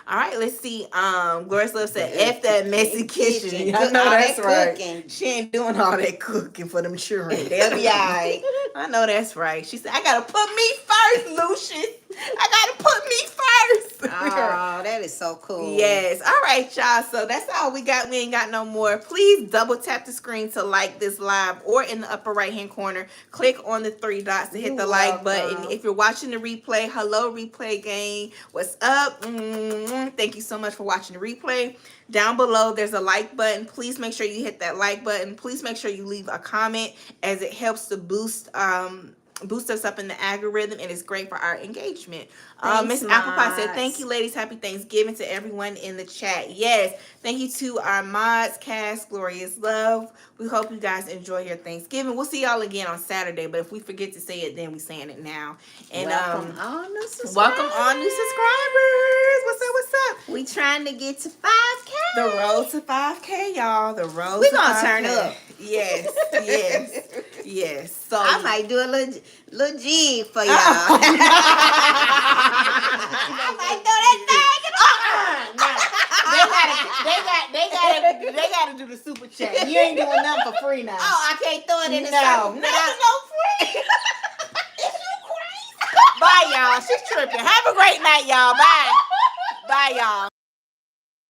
All right, let's see. Glorious Love said, F that messy kitchen. I know that's right. Cooking. She ain't doing all that cooking for them children. They'll be all right. I know that's right. She said, I got to put me first, Lucius. I got to put me first. Oh, that is so cool. Yes. All right, y'all. So that's all we got. We ain't got no more. Please double tap the screen to like this live, or in the upper right-hand corner, click on the 3 dots to hit the like button. If you're watching the replay, hello, replay gang. What's up? Thank you so much for watching the replay. Down below, there's a like button. Please make sure you hit that like button. Please make sure you leave a comment, as it helps to boost us up in the algorithm, and it's great for our engagement. Miss Applepie said, thank you, ladies. Happy Thanksgiving to everyone in the chat. Yes, thank you to our mods, Cass, Glorious Love. We hope you guys enjoy your Thanksgiving. We'll see y'all again on Saturday, but if we forget to say it, then we saying it now. And welcome all new subscribers. What's up? What's up? We trying to get to 5K. The road to 5K, y'all. The road. We gonna turn up. Yes, yes, yes. So I might do a little jig for y'all. I might throw that thing. They gotta do the super chat. You ain't doing nothing for free now. Oh, I can't throw it in the No, circle. no free. Is you crazy? Bye, y'all. She's tripping. Have a great night, y'all. Bye. Bye, y'all.